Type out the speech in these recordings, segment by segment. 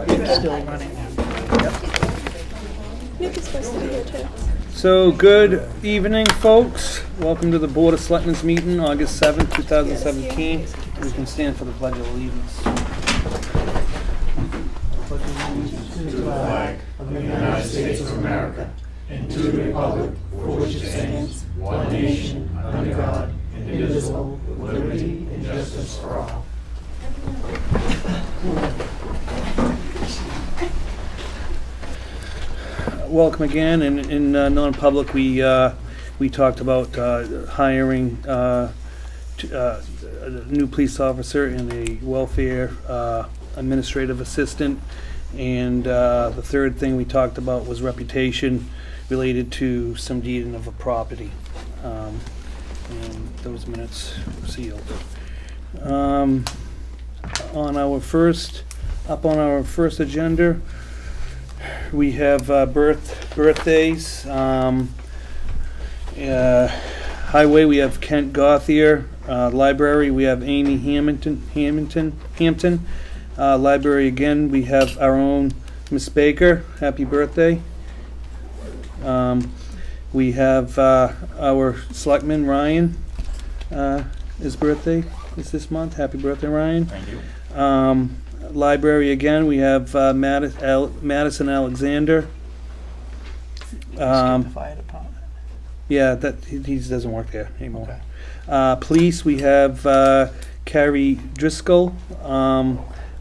It's still running. Nick is supposed to be here too. So, good evening, folks. Welcome to the Board of Selectmen's meeting, August 7th, 2017. We can stand for the Pledge of Allegiance. To the flag of the United States of America and to the republic for which it stands, one nation, under God, indivisible, with liberty and justice for all. Welcome again. In non-public, we talked about hiring a new police officer and a welfare administrative assistant. And the third thing we talked about was reputation related to some deeding of a property. And those minutes were sealed. On our first agenda, we have birthdays. Highway, we have Kent Gauthier. Library, we have Amy Hampton. Library again, we have our own Miss Baker. Happy birthday. We have our selectman Ryan. His birthday is this month. Happy birthday, Ryan. Thank you. Library again, we have Madison Alexander. The fire department. Yeah, that he doesn't work there anymore. Okay. Police, we have Carrie Driscoll.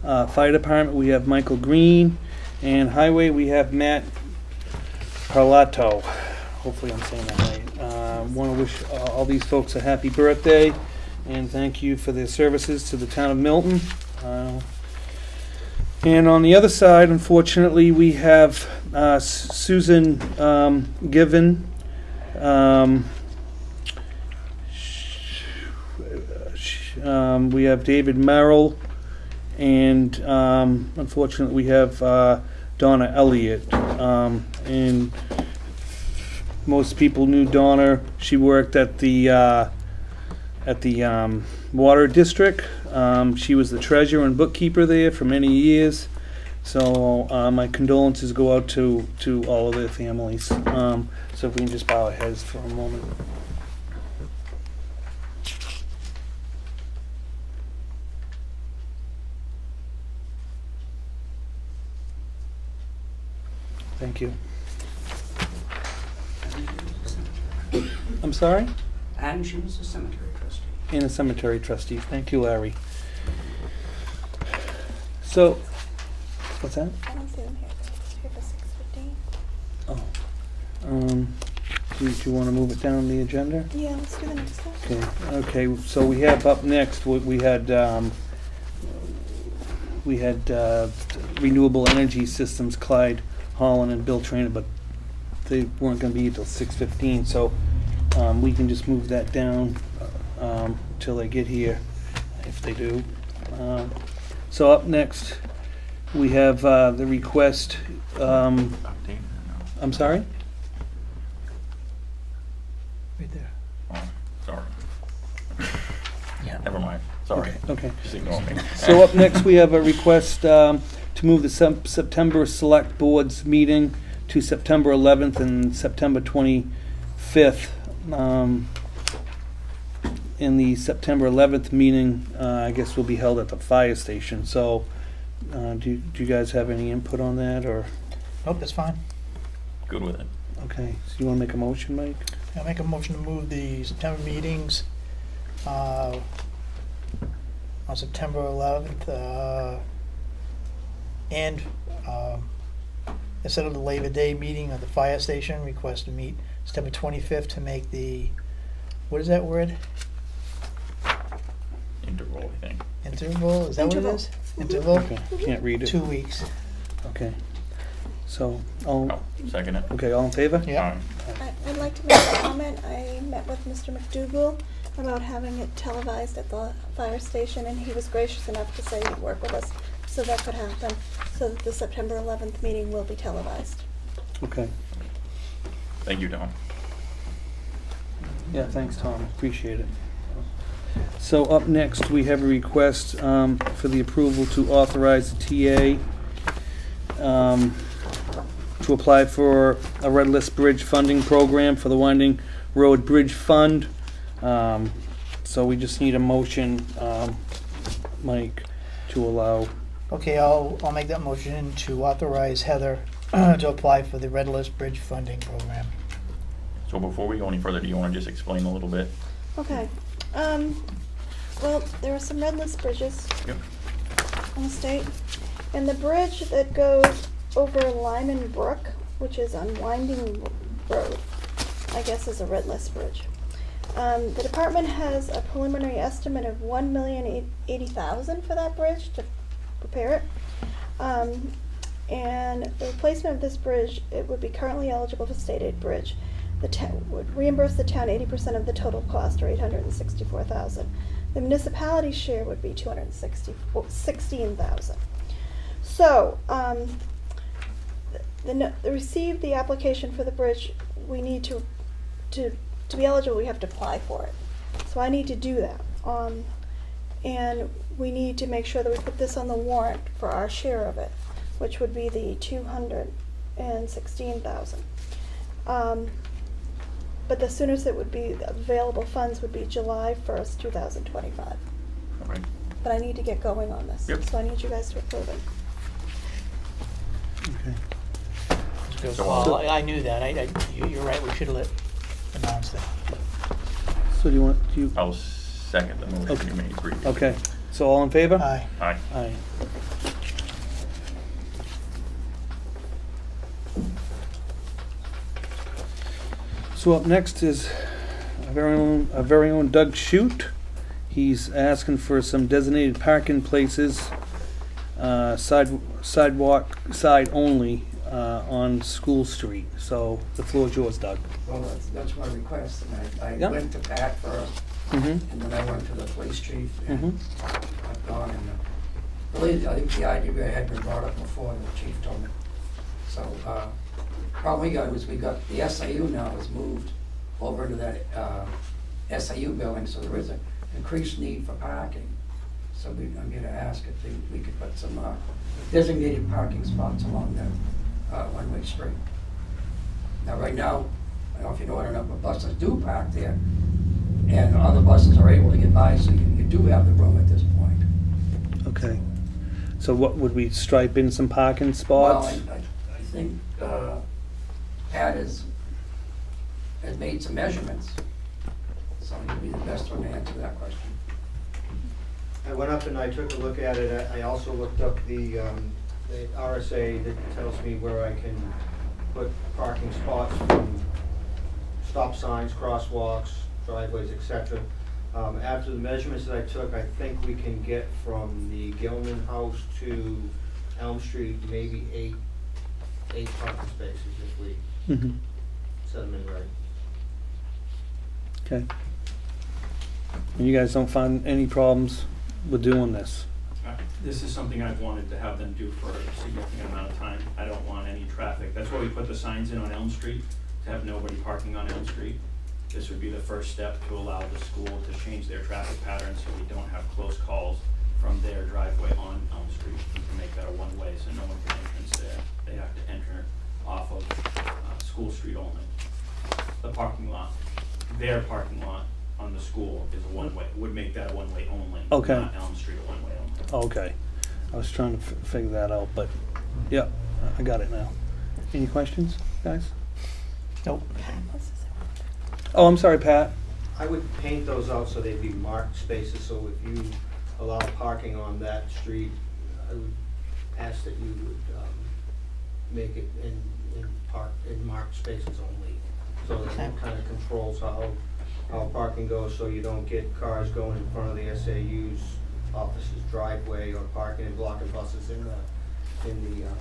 Fire department, we have Michael Green. And highway, we have Matt Parlato. Hopefully I'm saying that right. Want to wish all these folks a happy birthday and thank you for their services to the town of Milton. And on the other side, unfortunately, we have Susan Given. We have David Merrill, and unfortunately, we have Donna Elliott. And most people knew Donna. She worked at the water district. She was the treasurer and bookkeeper there for many years. So my condolences go out to all of their families. So if we can just bow our heads for a moment. Thank you. I'm sorry? And she was a cemetery trustee. And a cemetery trustee. Thank you, Larry. So, what's that? I don't see them here. It's here for 6:15. Oh. Do you want to move it down the agenda? Yeah, let's do the next one. Okay. So we have up next. We had renewable energy systems, Clyde Holland and Bill Trainer, but they weren't going to be until 6:15. So we can just move that down till they get here, if they do. So up next, we have the request. I'm sorry? Right there. Oh, sorry. Yeah, never mind. Sorry. Okay. Just ignore me. So up next, we have a request to move the September Select Board's meeting to September 11th and September 25th. In the September 11th meeting, I guess will be held at the fire station. So do you guys have any input on that, or? Nope, that's fine. Good with it. Okay, so you want to make a motion, Mike? I'll make a motion to move the September meetings on September 11th and instead of the Labor Day meeting at the fire station, request to meet September 25th to make the, what is that word? Interval, I think. Interval? Is that what it is? Mm-hmm. Interval? Okay, can't read it. 2 weeks. Okay. So, all Second it. okay, all in favor? Yeah. I'd like to make a comment. I met with Mr. McDougall about having it televised at the fire station, and he was gracious enough to say he'd work with us so that could happen, so that the September 11th meeting will be televised. Okay. Thank you, Tom. Yeah, thanks, Tom. Appreciate it. So up next, we have a request for the approval to authorize the TA to apply for a Red List Bridge funding program for the Winding Road Bridge Fund. So we just need a motion, Mike, to allow. Okay, I'll make that motion to authorize Heather to apply for the Red List Bridge Funding Program. So before we go any further, do you want to just explain a little bit? Okay. Well, there are some red list bridges Yep. on the state. And the bridge that goes over Lyman Brook, which is on Winding Road, I guess is a red list bridge. The department has a preliminary estimate of $1,080,000 for that bridge to repair it. And the replacement of this bridge, it would be currently eligible for state aid bridge. The town would reimburse the town 80% of the total cost, or $864,000. The municipality's share would be $216,000. So, receive the application for the bridge. We need to be eligible, we have to apply for it. So I need to do that. And we need to make sure that we put this on the warrant for our share of it, which would be the $216,000. But the soonest it would be, available funds would be July 1st, 2025. All right. But I need to get going on this. Yep. So I need you guys to approve it. Okay. Good So- call. I knew that. You're right, we should have announced that. So do you want, I'll second the motion Okay. you made previously. okay, so all in favor? Aye. Aye. Aye. So up next is our very own Doug Shute. He's asking for some designated parking places, sidewalk side only, on School Street. So the floor is yours, Doug. Well, that's my request, and I Yep. went to Pat first, Mm-hmm. and then I went to the police chief, and Mm-hmm. I've gone, and really, I think the idea had been brought up before, the chief told me. So, problem we got was the SAU now has moved over to that SAU building, so there is an increased need for parking. So I'm going to ask if we could put some designated parking spots along that one-way street. Now, right now, I don't know if you know it or not, but buses do park there, and other buses are able to get by, so you do have the room at this point. Okay. So what, would we stripe in some parking Well, spots? I think Pat has made some measurements, so he'd be the best one to answer that question. I went up and I took a look at it. I also looked up the RSA that tells me where I can put parking spots from stop signs, crosswalks, driveways, etc. After the measurements that I took, I think we can get from the Gilman House to Elm Street maybe eight parking spaces if we Mm-hmm. set them in right. Okay. And you guys don't find any problems with doing this? This is something I've wanted to have them do for a significant amount of time. I don't want any traffic. That's why we put the signs in on Elm Street, to have nobody parking on Elm Street. This would be the first step to allow the school to change their traffic patterns so we don't have close calls from their driveway on Elm Street, and to make that a one-way so no one can entrance there. They have to enter off of School Street only. The parking lot, their parking lot on the school is a one-way, would make that a one-way only. Okay. Not Elm Street a one-way only. Okay. I was trying to figure that out, but yeah, I got it now. Any questions, guys? Nope. Oh, I'm sorry, Pat. I would paint those out so they'd be marked spaces, so if you allow parking on that street, I would ask that you would make it in marked spaces only, so that it kind of controls how parking goes, so you don't get cars going in front of the SAU's office's driveway or parking and blocking buses in the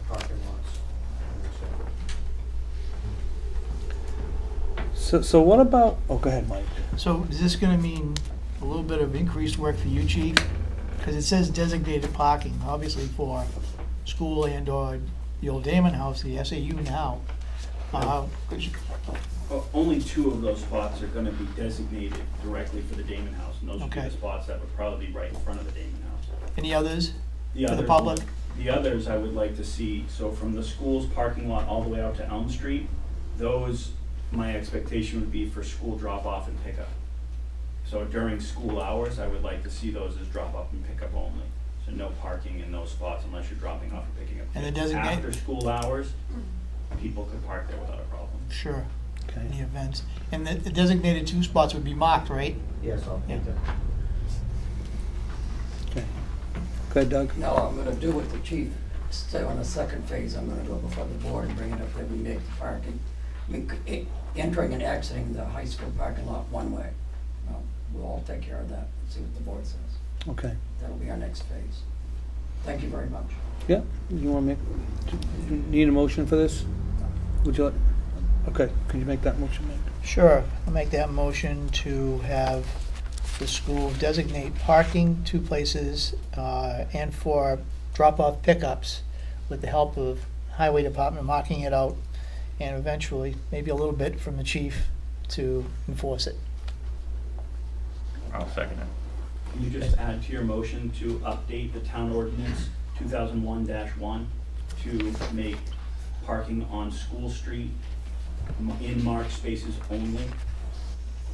parking lots. So what about, oh, go ahead, Mike. So is this gonna mean a little bit of increased work for you, chief? Because it says designated parking, obviously for school and or the old Damon House, the SAU now. Only 2 of those spots are gonna be designated directly for the Damon House, and those would be Okay. the spots that would probably be right in front of the Damon House. Any others? The For the others public? The others I would like to see, so from the school's parking lot all the way out to Elm Street, those, my expectation would be for school drop-off and pickup. So during school hours, I would like to see those as drop-off and pickup only. So no parking in those spots unless you're dropping off or picking up. And the designate- After school hours, people could park there without a problem. Sure, Okay. any events. And the designated 2 spots would be marked, right? Yes, I'll Yeah. paint them. Okay. Go ahead, Doug. No, I'm gonna do what the chief said on the second phase, I'm gonna go before the board and bring it up that we make the parking, I mean, entering and exiting the high school parking lot one way. We'll all take care of that and see what the board says. Okay. That'll be our next phase. Thank you very much. Yeah, you want to make, do you need a motion for this? Would you like, okay, can you make that motion, Mike? Sure, I'll make that motion to have the school designate parking 2 places and for drop-off pickups with the help of highway department marking it out and eventually maybe a little bit from the chief to enforce it. I'll second it. Can you just add to your motion to update the town ordinance 2001-1 to make parking on School Street in marked spaces only?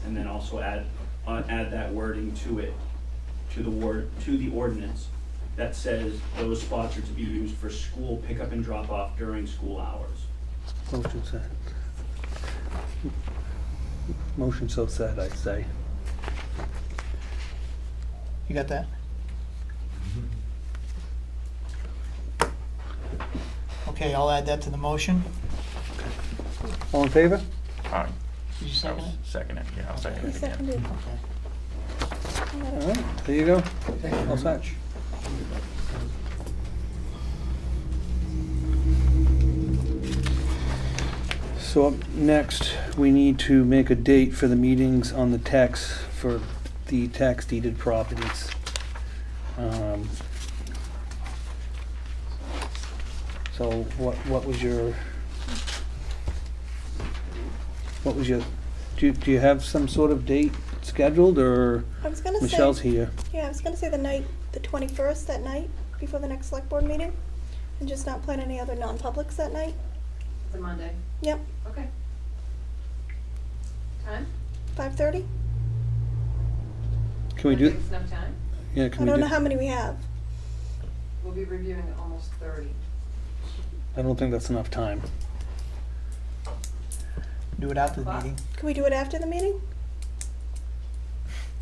And then also add that wording to it, to the ordinance that says those spots are to be used for school pickup and drop off during school hours. Motion said. Motion so said, I say. You got that? Okay, I'll add that to the motion. All in favor? Aye. Did you I'll second it? second it, yeah, I'll second He it again. seconded. Okay. All right, there you go. Thank you All very set. much. So up next, we need to make a date for the meetings on the tax, for the tax deeded properties. So what was your, do you have some sort of date scheduled, or I was gonna say. Michelle's here? Yeah, I was gonna say the night, the 21st, that night, before the next select board meeting, and just not plan any other non-publics that night. It's a Monday. Yep, Okay. Time? 5:30? Can we do, Think it's enough time? yeah, I can we don't know do, how many we have. We'll be reviewing almost 30. I don't think that's enough time. Do it after the Wow. meeting. Can we do it after the meeting?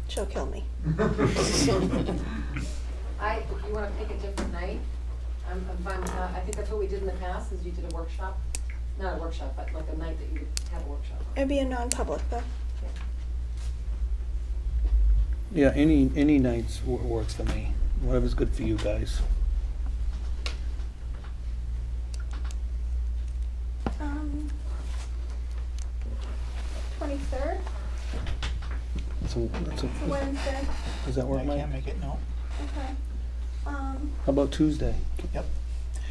She'll kill me. If you wanna pick a different night, I'm fine with that. I think that's what we did in the past, is you did a workshop. Not a workshop, but like a night that you would have a workshop. It'd be a non-public though. Yeah, any nights works for me, whatever's good for you guys. 23rd, That's it's a a, Wednesday. does that work, I Mike? can't make it, no. Okay. How about Tuesday? Yep.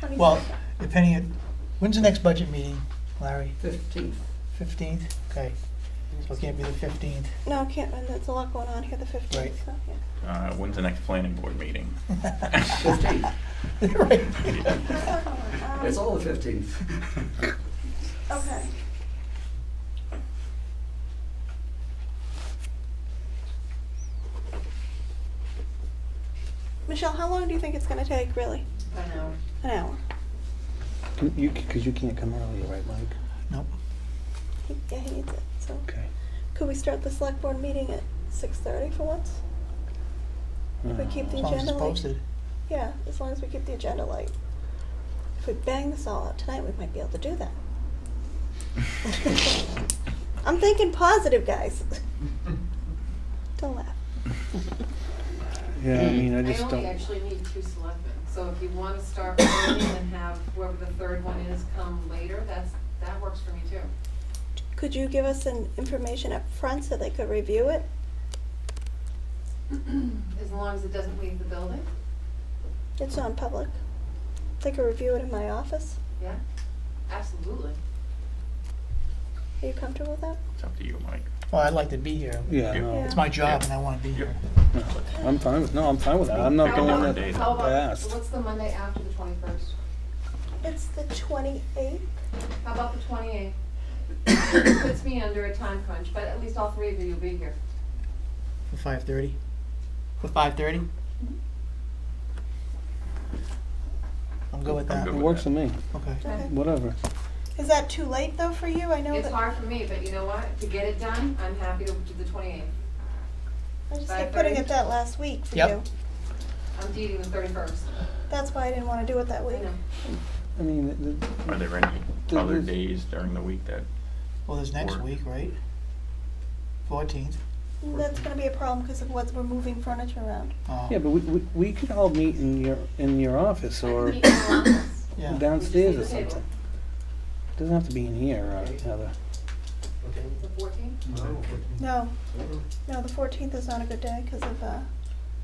22nd. Well, depending on, when's the next budget meeting, Larry? 15th. 15th? Okay. So it can't be the 15th. No, can't, and there's a lot going on here the 15th, Right. so, yeah. When's the next planning board meeting? 15th. Right. It's all the 15th. Okay. Michelle, how long do you think it's gonna take, really? I know. An hour? Because you can't come earlier, right, Mike? Nope. Yeah, he needs it, so. Okay. Could we start the select board meeting at 6:30 for once? If we keep the As long as agenda it's light? posted. Yeah, as long as we keep the agenda light. If we bang this all out tonight, we might be able to do that. I'm thinking positive, guys. Don't laugh. Yeah, I mean, I just I only don't, actually need 2 selectmen, so if you wanna start early and have whoever the third one is come later, that works for me too. Could you give us some information up front so they could review it? As long as it doesn't leave the building, It's non-public. They could review it in my office. yeah, absolutely. Are you comfortable with that? It's up to you, Mike. Well, I'd like to be here. Yeah, Yeah. no, It's my job and I want to be here. I'm fine with, no, I'm fine with that. I'm not the one that How about, asked. what's the Monday after the 21st? It's the 28th. How about the 28th? Puts me under a time crunch, but at least all three of you will be here. For 5:30? For 5:30? I'm good with I'm that. good It with works that. for me, Okay. Okay. whatever. Is that too late though for you? I know It's that hard for me, but you know what? To get it done, I'm happy to do the 28th. I just 5:30? kept putting it that last week for Yep. you. I'm dating the 31st. That's why I didn't want to do it that I week. know. I mean, Are there any There other is- days during the week that, Well, there's next Work. week, right? 14th. That's going to be a problem because of what we're moving furniture around. Oh, yeah, but we could all meet in your office I or can meet in your office. yeah. downstairs or We just need the something. Doesn't have to be in here, Heather. Okay. The 14th? No, no, the 14th is not a good day because of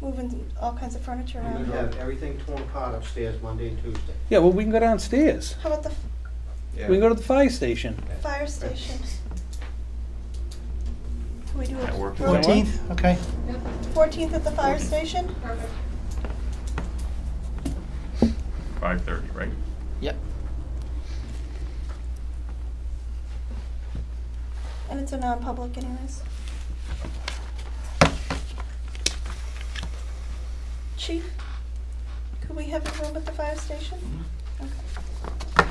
moving all kinds of furniture I'm around. gonna have everything torn apart upstairs Monday and Tuesday. Yeah, well, we can go downstairs. How about the We can go to the fire station. fire station? Can we do That it? work? 14th, okay. Yep, 14th at the fire station? perfect. 5:30, right? Yep. And it's a non-public anyways. Chief, could we have a room at the fire station? Okay.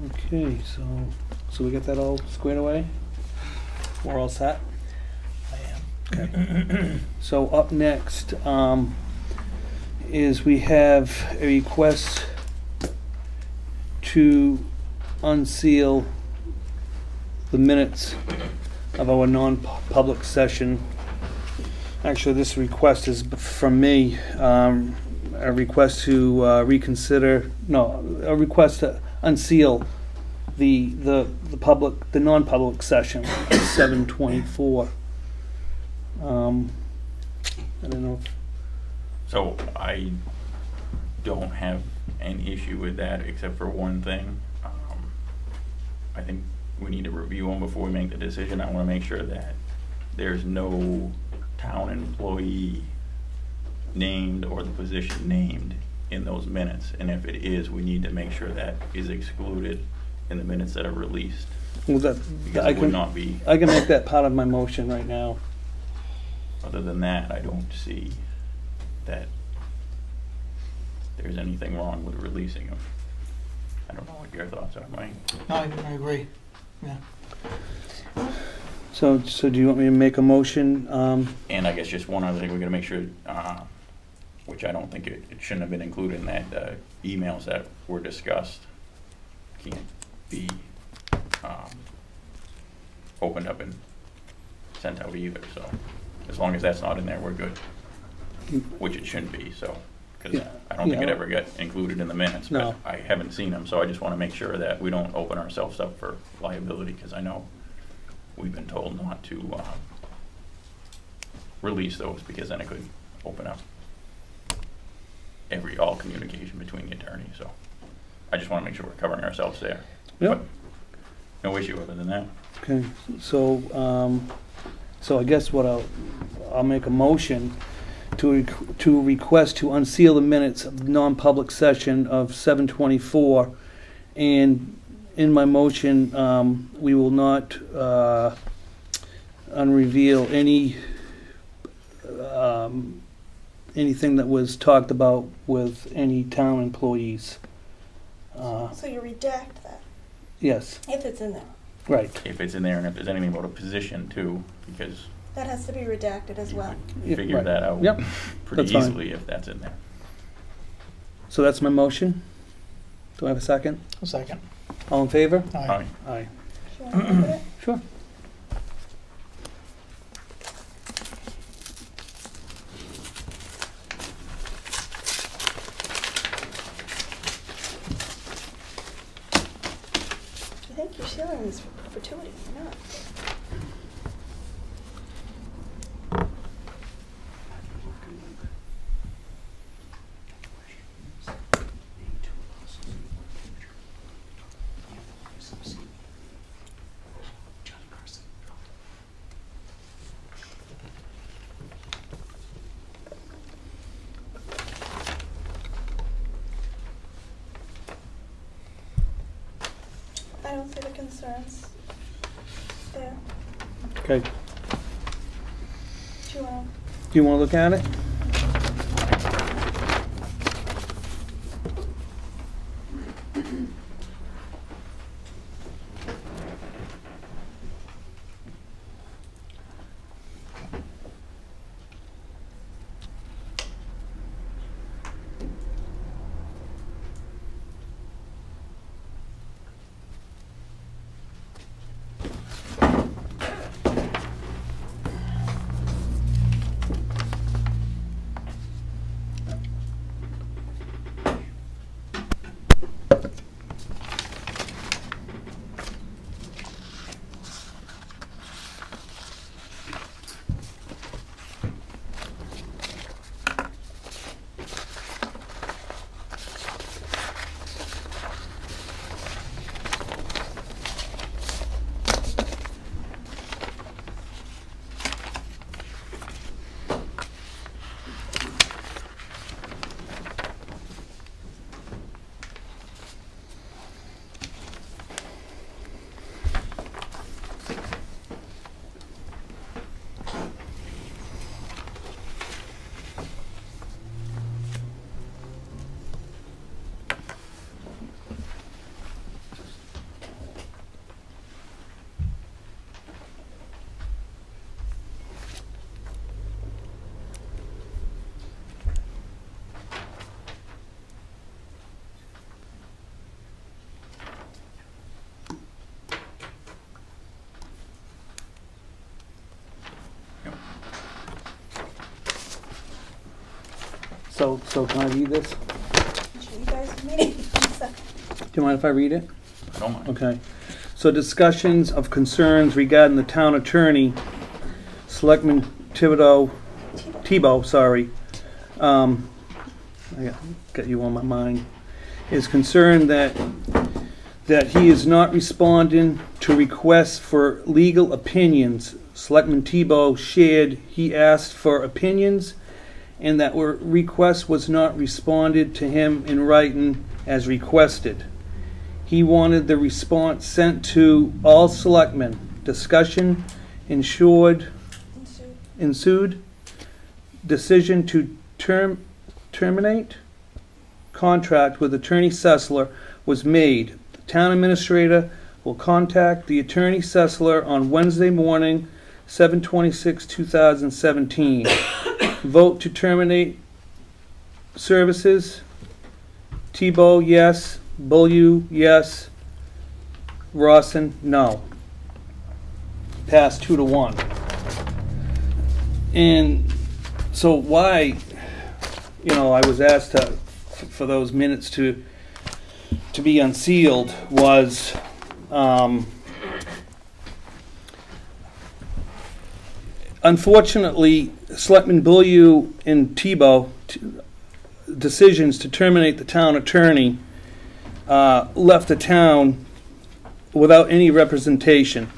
Okay, so we got that all squared away? We're all set? I am. So up next, is we have a request to unseal the minutes of our non-public session. Actually, this request is from me, a request to a request to unseal the non-public session at 7:24. I don't know. So I don't have an issue with that except for one thing. I think we need to review them before we make the decision. I want to make sure that there's no town employee named or the position named in those minutes. And if it is, we need to make sure that is excluded in the minutes that are released. Well, Because it would not be, I can make that part of my motion right now. other than that, I don't see that there's anything wrong with releasing them. I don't know what your thoughts are, Mike. No, I agree. Yeah. So do you want me to make a motion? And I guess just one other thing, we're gonna make sure, which I don't think it shouldn't have been included in that, emails that were discussed can't be, opened up and sent out either, so as long as that's not in there, we're good. Which it shouldn't be, so, because Yeah. I don't think it Yeah. ever got included in the minutes, No. but I haven't seen them, so I just wanna make sure that we don't open ourselves up for liability, because I know we've been told not to, release those, because then it could open up all communication between the attorneys, so I just wanna make sure we're covering ourselves there. Yep. But no issue other than that. Okay, so I guess what I'll make a motion to request to unseal the minutes of the non-public session of 7:24, and in my motion, we will not unreveal anything that was talked about with any town employees. So you redact that, Yes, if it's in there. right. If it's in there and if there's anything about a position too, because That has to be redacted as you well. could Yeah, figure right. that out Yep, pretty that's fine. easily if that's in there. So that's my motion. Do I have a second? A second. All in favor? Aye. Aye. Aye. Should I open it? Sure. I think you're sealing these for perpetuity, or not? don't see the concerns there. Okay. Do you want Do you want to look at it? So can I read this? to show you guys the meeting? 1 second. Do you mind if I read it? I don't mind. Okay. So discussions of concerns regarding the town attorney, Selectman Tebow, sorry. I got you on my mind. Is concerned that he is not responding to requests for legal opinions. Selectman Tebow shared he asked for opinions and that request was not responded to him in writing as requested. He wanted the response sent to all selectmen. Discussion ensued. Decision to terminate contract with Attorney Sessler was made. The town administrator will contact the Attorney Sessler on Wednesday morning, 7/26/2017. Vote to terminate services. Tebow, yes. Beaulieu, yes. Rawson, no. Passed 2-1. And so why, I was asked for those minutes to be unsealed was unfortunately, Selectman Beaulieu and Tebow decisions to terminate the town attorney left the town without any representation.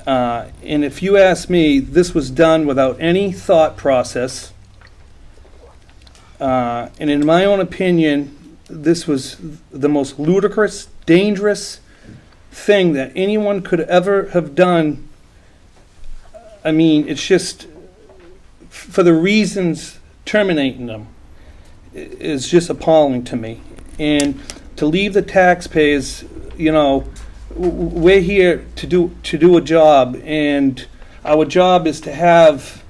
And if you ask me, this was done without any thought process. And in my own opinion, this was the most ludicrous, dangerous thing that anyone could ever have done. I mean, it's just, for the reasons terminating them is just appalling to me. And to leave the taxpayers, we're here to do a job, and our job is to have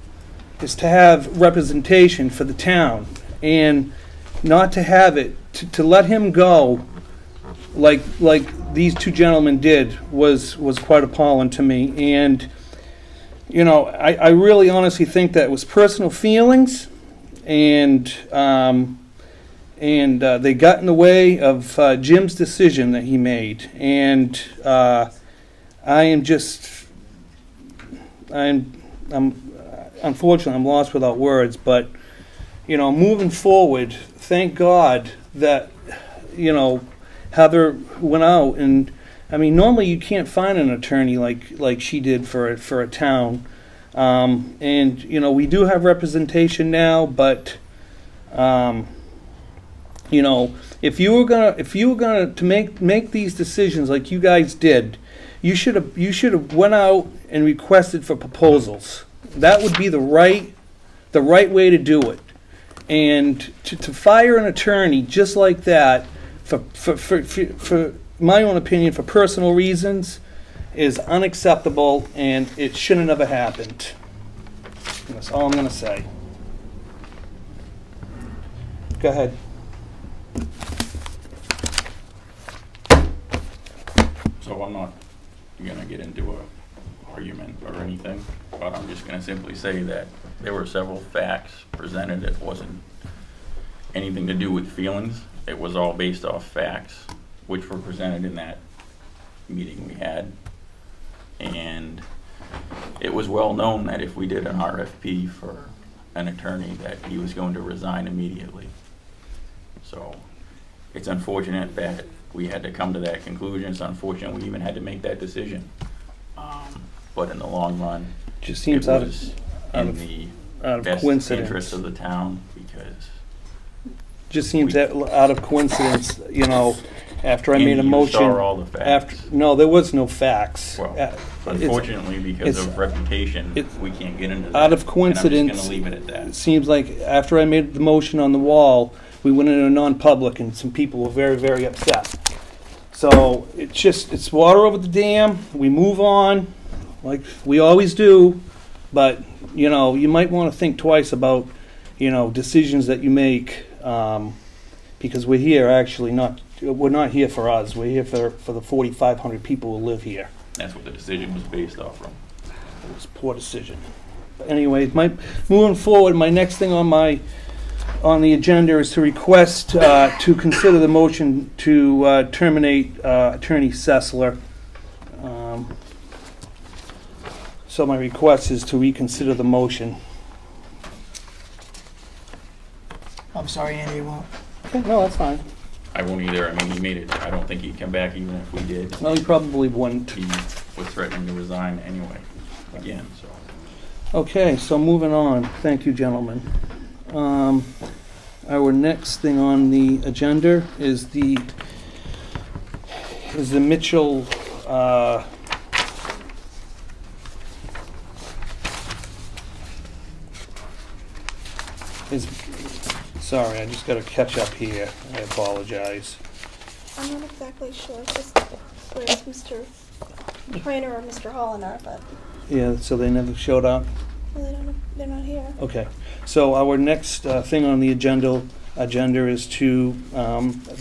representation for the town, and not to have it, to let him go like these two gentlemen did was quite appalling to me. And I really honestly think that it was personal feelings, and they got in the way of Jim's decision that he made. And unfortunately, I'm lost without words. But moving forward, thank God that Heather went out, and I mean, normally you can't find an attorney like she did for a town. And we do have representation now, but You know, if you were gonna to make these decisions like you guys did, you should have went out and requested for proposals. That would be the right way to do it. And to fire an attorney just like that for my own opinion, for personal reasons, is unacceptable, and it shouldn't have ever happened. That's all I'm going to say. Go ahead. So I'm not going to get into an argument or anything, but I'm just going to simply say that there were several facts presented. It wasn't anything to do with feelings. It was all based off facts, which were presented in that meeting we had. And it was well known that if we did an RFP for an attorney, that he was going to resign immediately. So it's unfortunate that we had to come to that conclusion. It's unfortunate we even had to make that decision. But in the long run, Just seems it out was of in the best coincidence. interest of the town, because Just seems out of coincidence, you know, after I Andy, made a you motion. saw all the facts. No, there was no facts. Well, It's unfortunately, because it's- of reputation, it's we can't get into that. out of And I'm coincidence. just gonna leave it at that. It seems like after I made the motion on the wall, we went into a non-public, and some people were very, very upset. So it's water over the dam. We move on, like we always do. But you know, you might want to think twice about, you know, decisions that you make, because we're here actually we're not here for us. We're here for the 4,500 people who live here. That's what the decision was based off from. It was a poor decision. But anyway, moving forward, my next thing on the agenda is to request to consider the motion to terminate Attorney Sessler. So my request is to reconsider the motion. I'm sorry, Andy, you won't. Okay, no, that's fine. I won't either. I mean, he made it. I don't think he'd come back even if we did. Well, you probably wouldn't. He was threatening to resign anyway, again, so. Okay, so moving on. Thank you, gentlemen. Our next thing on the agenda is the Mitchell sorry, I just got to catch up here. I apologize. I'm not exactly sure just where Mr. Trainer or Mr. Holland are, but Yeah, so they never showed up. they're not here. Okay, so our next thing on the agenda is to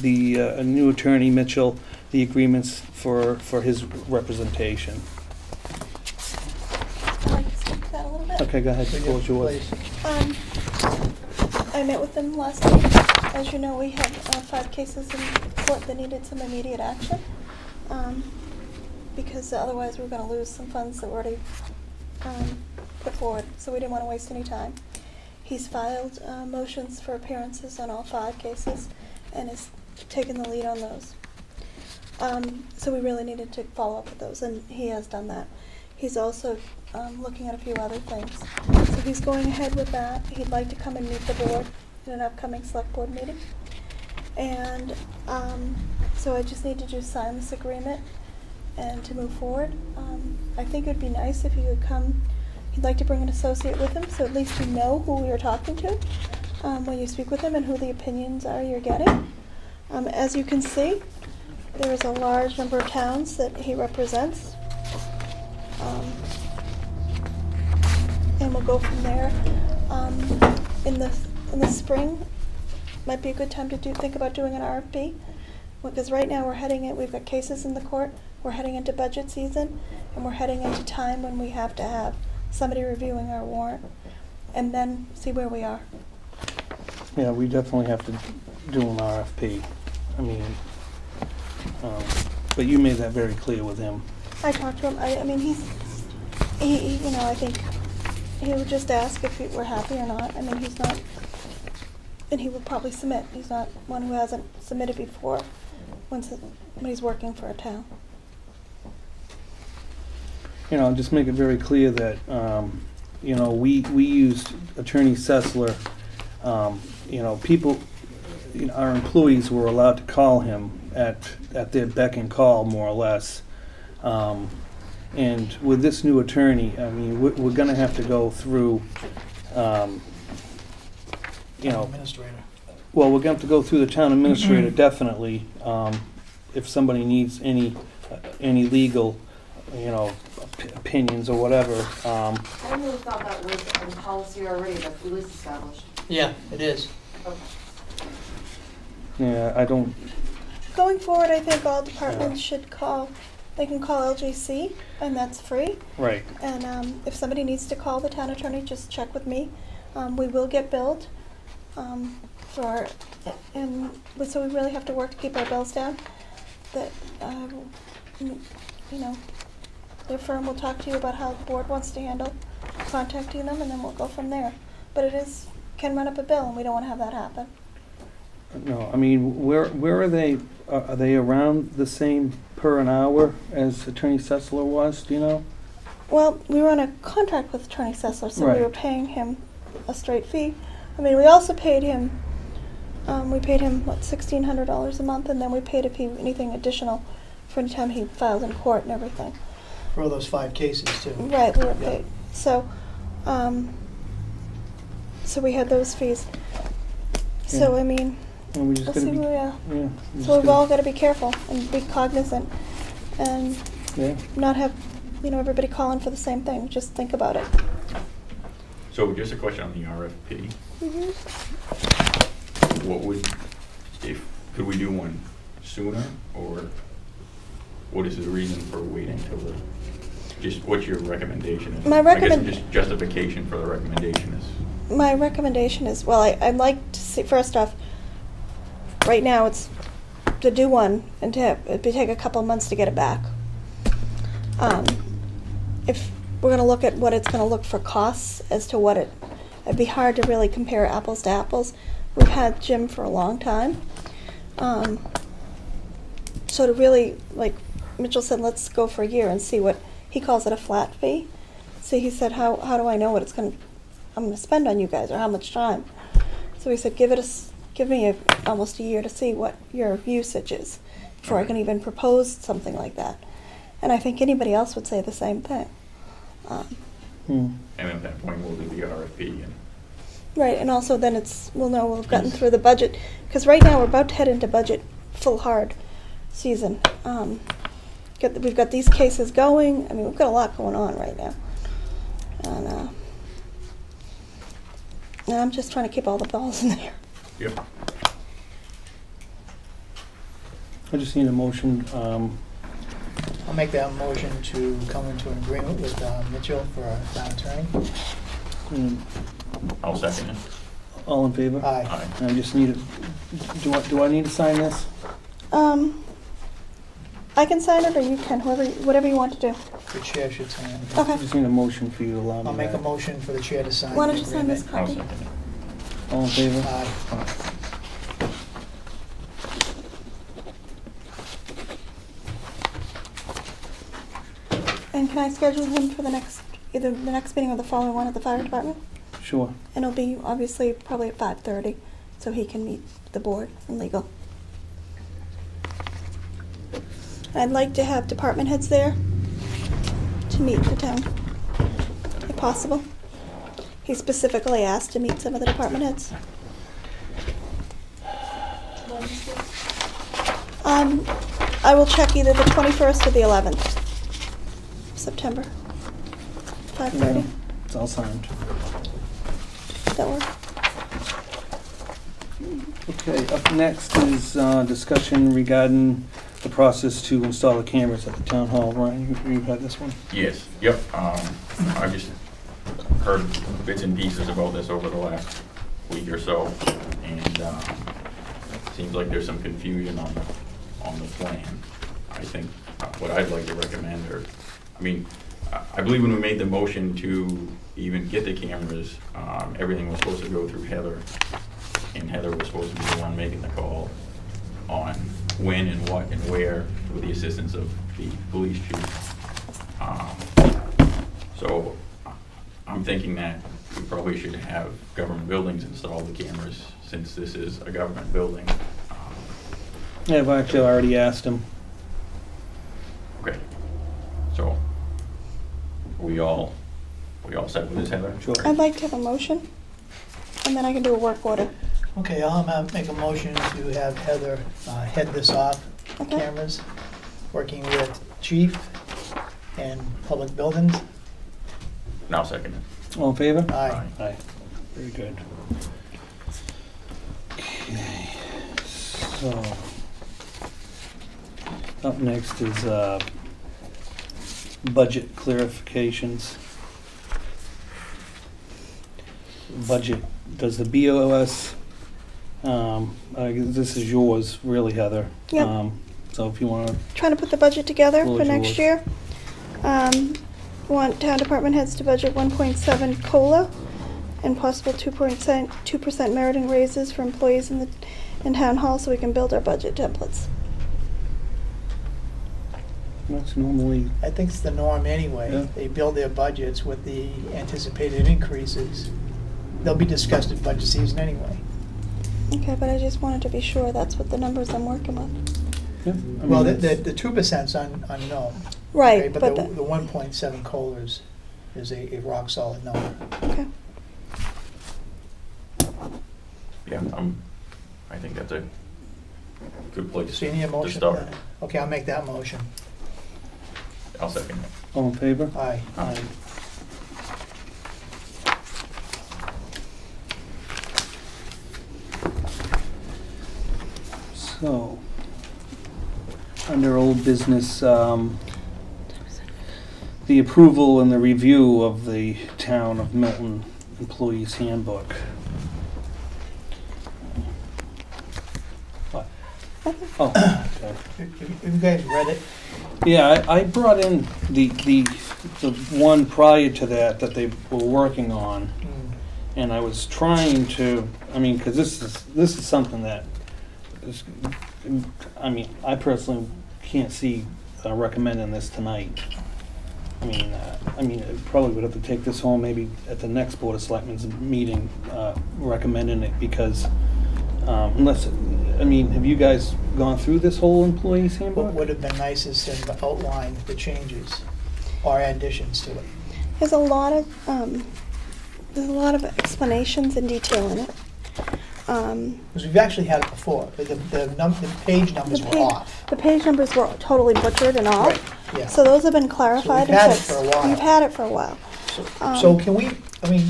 the new attorney Mitchell, the agreements for his representation. I'd like to speak to that a little bit. Okay, go ahead. The floor is yours. Please. I met with them last week. As you know, we had 5 cases in court that needed some immediate action, because otherwise we were going to lose some funds that were already put forward, so we didn't want to waste any time. He's filed motions for appearances on all 5 cases and has taken the lead on those. So we really needed to follow up with those, and he has done that. He's also looking at a few other things. So he's going ahead with that. He'd like to come and meet the board in an upcoming select board meeting. And so I just need to just sign this agreement and to move forward. I think it would be nice if he would come. He'd like to bring an associate with him, so at least you know who we are talking to when you speak with him and who the opinions are you're getting. As you can see, there is a large number of towns that he represents. And we'll go from there. In the spring, might be a good time to think about doing an RFP, because right now we've got cases in the court, we're heading into budget season, and we're heading into time when we have to have somebody reviewing our warrant, and then see where we are. Yeah, we definitely have to do an RFP. I mean, but you made that very clear with him. I talked to him. I mean, he I think he would just ask if we're happy or not. I mean, he's not, and he will probably submit. He's not one who hasn't submitted before when he's working for a town. You know, just make it very clear that, you know, we used Attorney Sessler. You know, people, our employees were allowed to call him at their beck and call, more or less. And with this new attorney, I mean, we're going to have to go through, Administrator. well, we're going to have to go through the town administrator, definitely, if somebody needs any legal, opinions or whatever. I really thought that was a policy already that was established. Yeah, it is. Okay. Yeah, I don't, Going forward, I think all departments should they can call LGC, and that's free. right. And if somebody needs to call the town attorney, just check with me. We will get billed and so we really have to work to keep our bills down. That, their firm will talk to you about how the board wants to handle contacting them, and then we'll go from there. But can run up a bill, and we don't want to have that happen. No, I mean, where are they? Are they around the same per an hour as Attorney Sessler was? Do you know? Well, we were on a contract with Attorney Sessler, so Right. we were paying him a straight fee. I mean, we also paid him, $1,600 a month, and then we paid anything additional for any time he filed in court and everything. For those 5 cases, too. Right, we were Yeah. paid. So, so we had those fees. So, Yeah. I mean, And we just we'll gotta see be, where we are. yeah. we just So we've gotta- all got to be careful and be cognizant and Yeah. not have, everybody calling for the same thing. Just think about it. So just a question on the RFP. Mm-hmm. Could we do one sooner, or what is the reason for waiting till just what's your recommendation? My I guess recommend- just justification for the recommendation is. My recommendation is, well, I'd like to see, first off, right now it's to do one and it'd take a couple of months to get it back. If we're going to look at what it's going to look for costs as to it'd be hard to really compare apples to apples. We've had Jim for a long time. So to really, like Mitchell said, let's go for a year and see what, he calls it a flat fee. So he said, how do I know what I'm going to spend on you guys, or how much time? So he said, give me almost a year to see what your usage is before I can even propose something like that. And I think anybody else would say the same thing. And at that point, we'll do the RFP. Right, and also then we'll know we've gotten through the budget, because right now we're about to head into budget full hard season. We've got these cases going. I mean, we've got a lot going on right now. And I'm just trying to keep all the balls in there. Yep. I just need a motion. I'll make that motion to come into an agreement with Mitchell for our town attorney. I'll second it. All in favor? Aye. Aye. I just need do I need to sign this? I can sign it, or you can, whatever you want to do. The chair should sign it. Okay. I just need a motion for you to allow me I'll make a that. motion for the chair to sign Why the don't you sign this agreement. I'll copy? second it. All in favor? Aye. And can I schedule him for either the next meeting or the following one at the fire department? Sure. And it'll be obviously probably at 5:30, so he can meet the board and legal. I'd like to have department heads there to meet the town, if possible. He specifically asked to meet some of the department heads. I will check either the 21st or the 11th of September. 5:30. It's all signed. Does that work? Okay, up next is discussion regarding the process to install the cameras at the town hall. Ryan, you had this one? Yes, yep. I just heard bits and pieces about this over the last week or so, and seems like there's some confusion on the plan. I think what I'd like to recommend, I believe when we made the motion to even get the cameras, everything was supposed to go through Heather, and Heather was supposed to be the one making the call on when and what and where, with the assistance of the police chief. So I'm thinking that probably should have government buildings install the cameras, since this is a government building. Yeah, I've actually already asked him. Okay, so, we all set with this, Heather? Sure. I'd like to have a motion, and then I can do a work order. Okay, I'll make a motion to have Heather head this off, Okay. cameras, working with chief and public buildings. Now second it. All in favor? Aye. Aye. Very good. Okay, so up next is budget clarifications. Budget, does the BOS, this is yours really, Heather. Yep. So if you want to, Trying to put the budget together Floor for is next yours. year. Want town department heads to budget 1.7 COLA and possible 2% meriting raises for employees in town hall, so we can build our budget templates. that's normally, I think it's the norm anyway. Yeah. They build their budgets with the anticipated increases. They'll be discussed at budget season anyway. Okay, but I just wanted to be sure that's what the numbers I'm working on. yeah. I Well, mean, the 2%'s unknown. Okay, Right, but but the 1.7 COLAs is a rock solid number. okay. Yeah, I think that's a good place So you need a to motion? start. Okay, I'll make that motion. I'll second it. all in favor? Aye. Aye. So, under old business, the approval and the review of the Town of Milton Employees Handbook. What? Oh, okay. Have you guys read it? Yeah, I brought in the one prior to that they were working on, and I was trying to, I mean, because this is something that is, I mean, I personally can't see recommending this tonight. I mean, I probably would have to take this home maybe at the next Board of Selectmen's meeting, recommending it, because unless, I mean, have you guys gone through this whole employees handbook? What would have been nice is to outline the changes or additions to it. There's a lot of explanations and detail in it. Because we've actually had it before, but the page numbers were off. The page numbers were totally butchered and off. Right, yeah. So those have been clarified we've and had it fixed. for a while. We've had it for a while. So can we, I mean,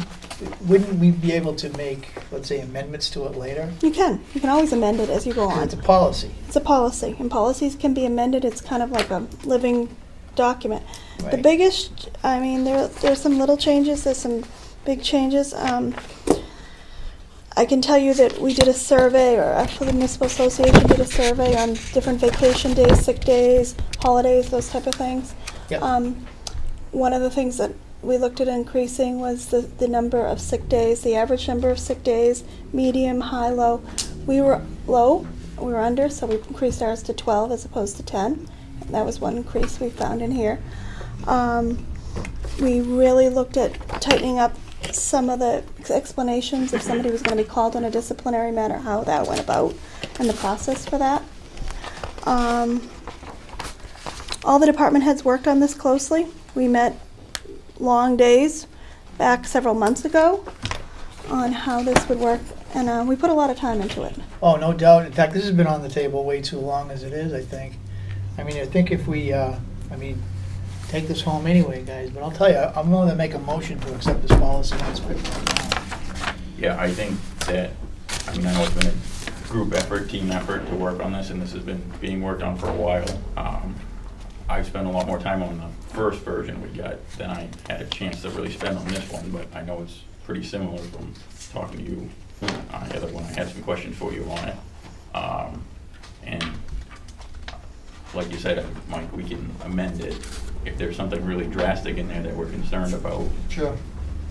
wouldn't we be able to make, let's say, amendments to it later? You can always amend it as you go on. It's a policy. It's a policy, and policies can be amended. It's kind of like a living document. The Right. biggest, I mean, there's some little changes, there's some big changes. I can tell you that we did a survey, or actually the Municipal Association did a survey on different vacation days, sick days, holidays, those type of things. Yep. One of the things that we looked at increasing was the number of sick days, the average number of sick days, medium, high, low. We were low, we were under, so we increased ours to 12 as opposed to 10. And that was one increase we found in here. We really looked at tightening up some of the explanations if somebody was going to be called on a disciplinary matter, how that went about, and the process for that. All the department heads worked on this closely. We met long days back several months ago on how this would work, and we put a lot of time into it. Oh, no doubt. In fact, this has been on the table way too long as it is, I think. I mean, I think if we, take this home anyway, guys, but I'll tell you, I'm willing to make a motion to accept this policy on script right now. Yeah, I think that, I mean, I know it's been a group effort, team effort to work on this, and this has been being worked on for a while. I've spent a lot more time on the first version we got than I had a chance to really spend on this one, but I know it's pretty similar from talking to you, Heather, when I had some questions for you on it. And like you said, Mike, we can amend it. If there's something really drastic in there that we're concerned about, Sure.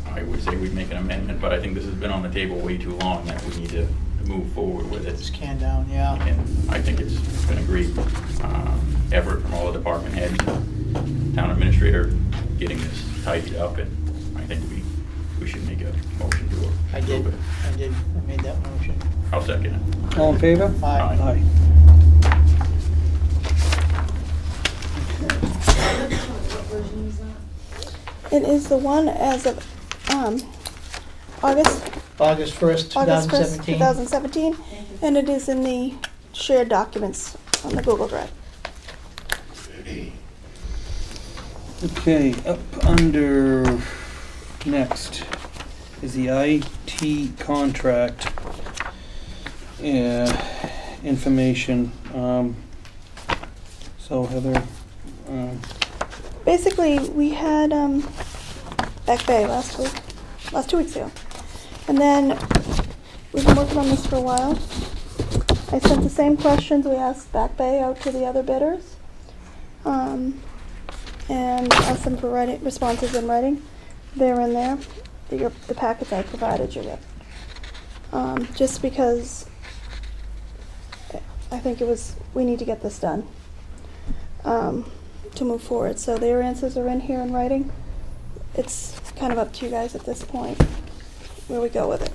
I would say we'd make an amendment, but I think this has been on the table way too long that we need to move forward with it. Just can down, yeah. And I think it's been a great effort from all the department heads, town administrator, getting this tidied up, and I think we we should make a motion to approve I did, it. I made that motion. I'll second it. All in favor? Aye. Aye. What version is that? It is the one as of August August 1st, August 1st, 2017. 2017, and it is in the shared documents on the Google Drive. Okay, up under, next is the IT contract information. So Heather, Basically, we had Back Bay last 2 weeks ago. And then we've been working on this for a while. I sent the same questions we asked Back Bay out to the other bidders. And asked them for responses in writing. They're in there, the packets I provided you with. Just because I think we need to get this done to move forward. So their answers are in here in writing. It's kind of up to you guys at this point where we go with it.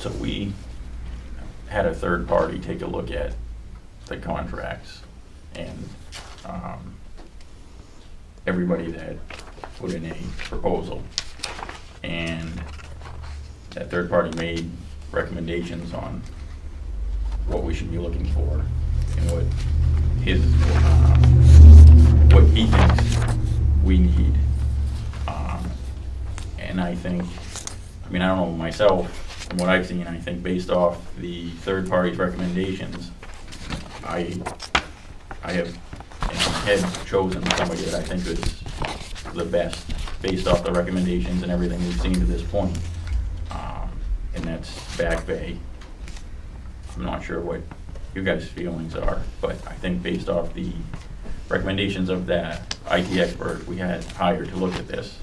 So we had a third party take a look at the contracts, and everybody that put in a proposal, and that third party made recommendations on what we should be looking for and what he thinks we need. And I think, I don't know myself, from what I've seen, I think based off the third party's recommendations, I have in my head chosen somebody that I think is the best based off the recommendations and everything we've seen to this point. And that's Back Bay. I'm not sure what you guys' feelings are, but I think based off the recommendations of that IT expert we had hired to look at this,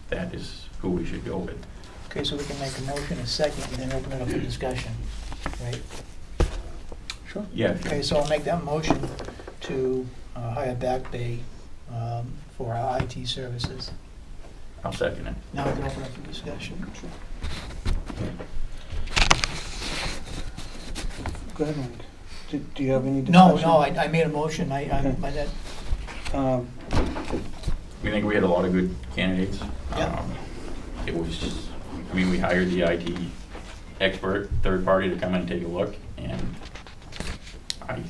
that is who we should go with. Okay, so we can make a motion, a second, and then open it up for discussion, right? sure. Yeah. Okay, so I'll make that motion to hire Back Bay for our IT services. I'll second it. Now we can open up for discussion. Go ahead, Mike. Do you have any No, discussion? I made a motion, Okay. We think we had a lot of good candidates. Yeah. It was, we hired the IT expert, third party to come in and take a look, and I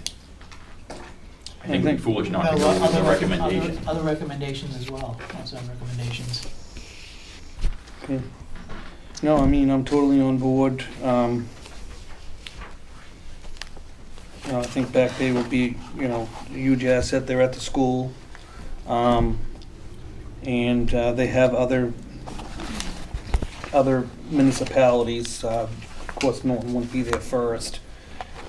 think we'd be foolish not to go with the recommendation. Other recommendations as well, outside recommendations. Okay. No, I'm totally on board. I think Back Bay will be, a huge asset. They're at the school. And they have other municipalities. Of course, Milton wouldn't be there first.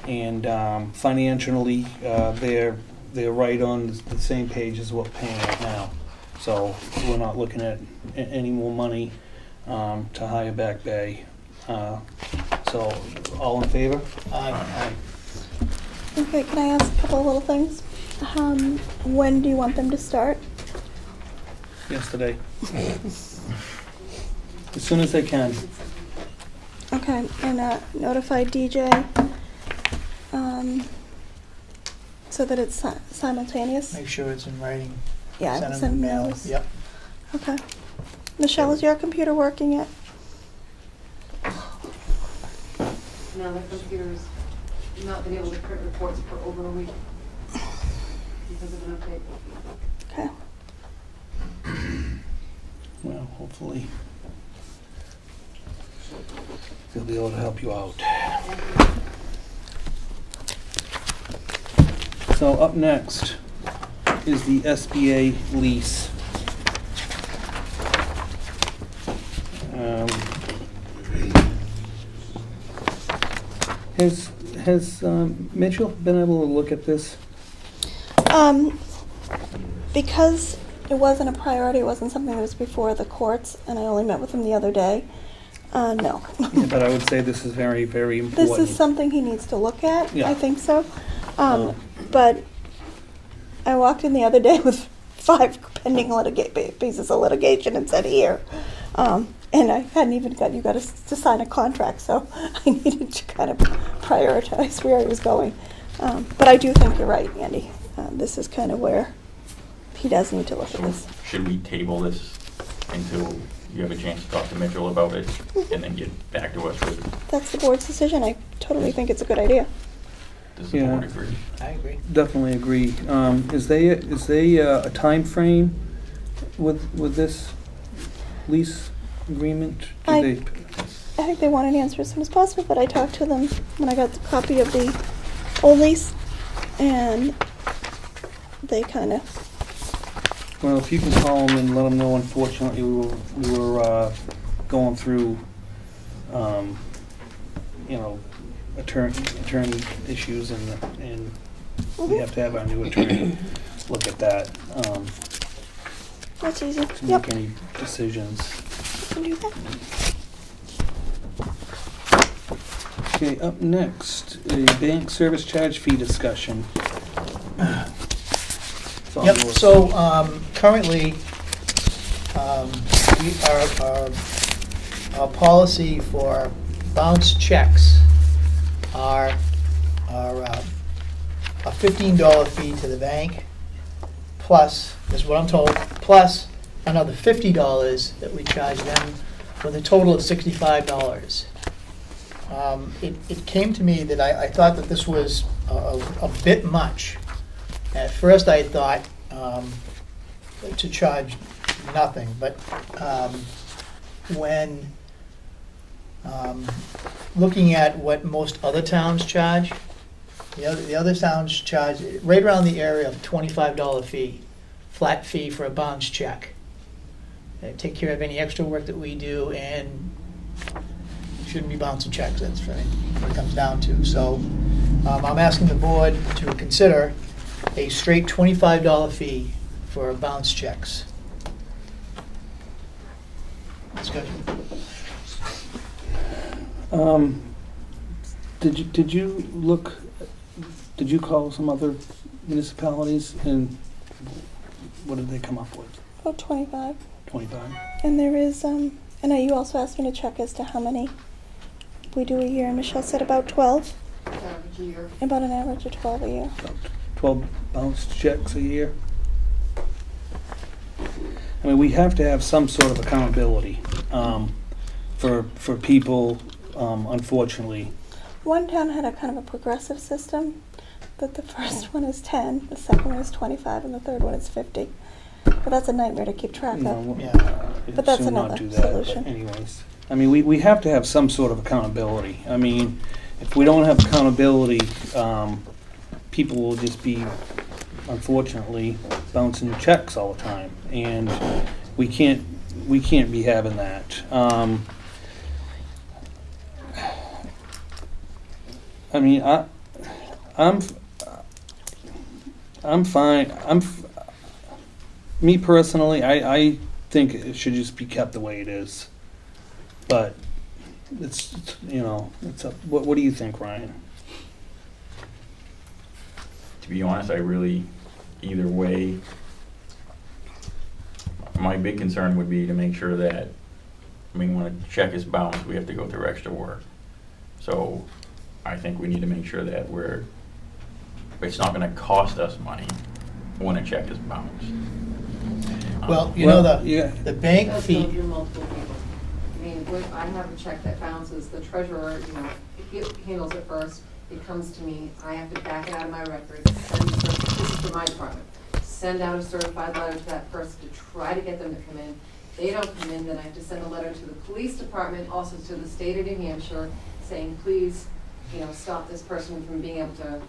And financially, they're right on the same page as what we're paying right now. So we're not looking at any more money to hire Back Bay. So all in favor? Aye. Okay, can I ask a couple of little things? When do you want them to start? Yesterday. As soon as they can. Okay, and notify DJ so that it's simultaneous? Make sure it's in writing. Yeah, I will Send send them an email. those. Yep. Okay. Michelle, is your computer working yet? No, the computer's not been able to print reports for over a week because of an update. Okay. Well, hopefully they'll be able to help you out. So up next is the SBA lease. Has Mitchell been able to look at this? Because it wasn't a priority, it wasn't something that was before the courts, and I only met with him the other day, no. Yeah, but I would say this is very, very important. This is something he needs to look at, Yeah. I think so. But I walked in the other day with 5 pending pieces of litigation and said, here. And I hadn't even got you guys to sign a contract, so I needed to kind of prioritize where I was going. But I do think you're right, Andy. This is kind of where he does need to look at this. Should we table this until you have a chance to talk to Mitchell about it and then get back to us with, That's the board's decision. I totally think it's a good idea. does the board agree? I agree. Definitely agree. Is there a time frame with this lease agreement? Do I they- think they want an answer as soon as possible, but I talked to them when I got the copy of the old lease, and they kind of, Well, if you can call them and let them know, unfortunately, we were going through, attorney issues, and we have to have our new attorney look at that, that's easy. to Yep, make any decisions. I can do that. Okay, up next, a bank service charge fee discussion. It's all Yep, yours. so currently, our policy for bounce checks are a $15 fee to the bank, plus, is what I'm told, plus another $50 that we charge them, with a total of $65. It came to me that I thought that this was a bit much. At first I thought to charge nothing, but when looking at what most other towns charge, the other towns charge right around the area of $25 fee, flat fee for a bounce check. They take care of any extra work that we do, and shouldn't be bouncing checks. That's what it comes down to. So I'm asking the board to consider a straight $25 fee for bounce checks. Discussion. Did you call some other municipalities, and what did they come up with? About 25. 25? And there is, I know you also asked me to check as to how many we do a year, and Michelle said about 12. Average year. About an average of 12 a year. About 12 bounce checks a year. I mean, we have to have some sort of accountability for people, unfortunately. One town had a kind of a progressive system, that the first one is 10, the second one is 25, and the third one is 50. But that's a nightmare to keep track of. No, Yeah. I'd But that's assume not another do that, but solution. anyways, I mean, we have to have some sort of accountability. I mean, if we don't have accountability, people will just be, unfortunately, bouncing checks all the time, and we can't be having that. I mean, I'm fine. Me personally, I think it should just be kept the way it is. But it's it's up. What do you think, Ryan? To be honest, I really, either way, my big concern would be to make sure that, I mean, when a check is bounced, we have to go through extra work. So I think we need to make sure that it's not gonna cost us money when a check is bounced. Well, yeah. the bank That's fee, go through multiple people. I mean, when I have a check that bounces, the treasurer, he handles it first, it comes to me, I have to back it out of my records, this is for my department, send out a certified letter to that person to try to get them to come in. They don't come in, then I have to send a letter to the police department, also to the state of New Hampshire, saying, please, stop this person from being able to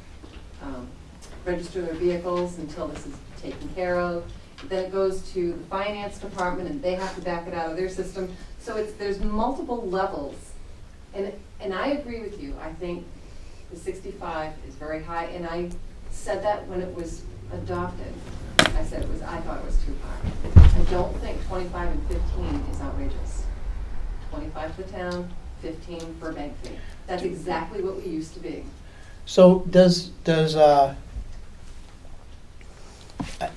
register their vehicles until this is taken care of. Then it goes to the finance department, and they have to back it out of their system. So there's multiple levels, and I agree with you. I think the 65 is very high, and I said that when it was adopted. I thought it was too high. I don't think 25 and 15 is outrageous. 25 for the town, 15 for a bank fee. That's exactly what we used to be. so does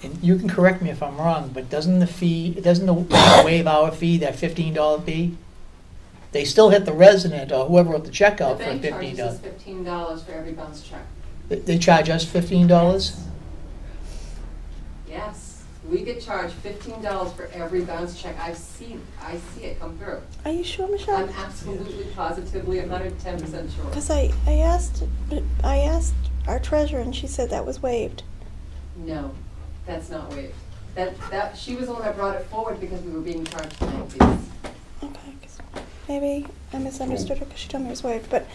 and you can correct me if I'm wrong, but doesn't the bank waive our fee, that $15 fee? They still hit the resident or whoever wrote the check out The for bank charges us $15. $15 for every bounce check. They charge us $15? Yes, we get charged $15 for every bounce check. I see it come through. Are you sure, Michelle? I'm absolutely, positively, 110% sure. Because I asked our treasurer and she said that was waived. No, that's not waived. She was the one that brought it forward because we were being charged bank fees. Okay, 'cause maybe I misunderstood her because she told me it was waived, but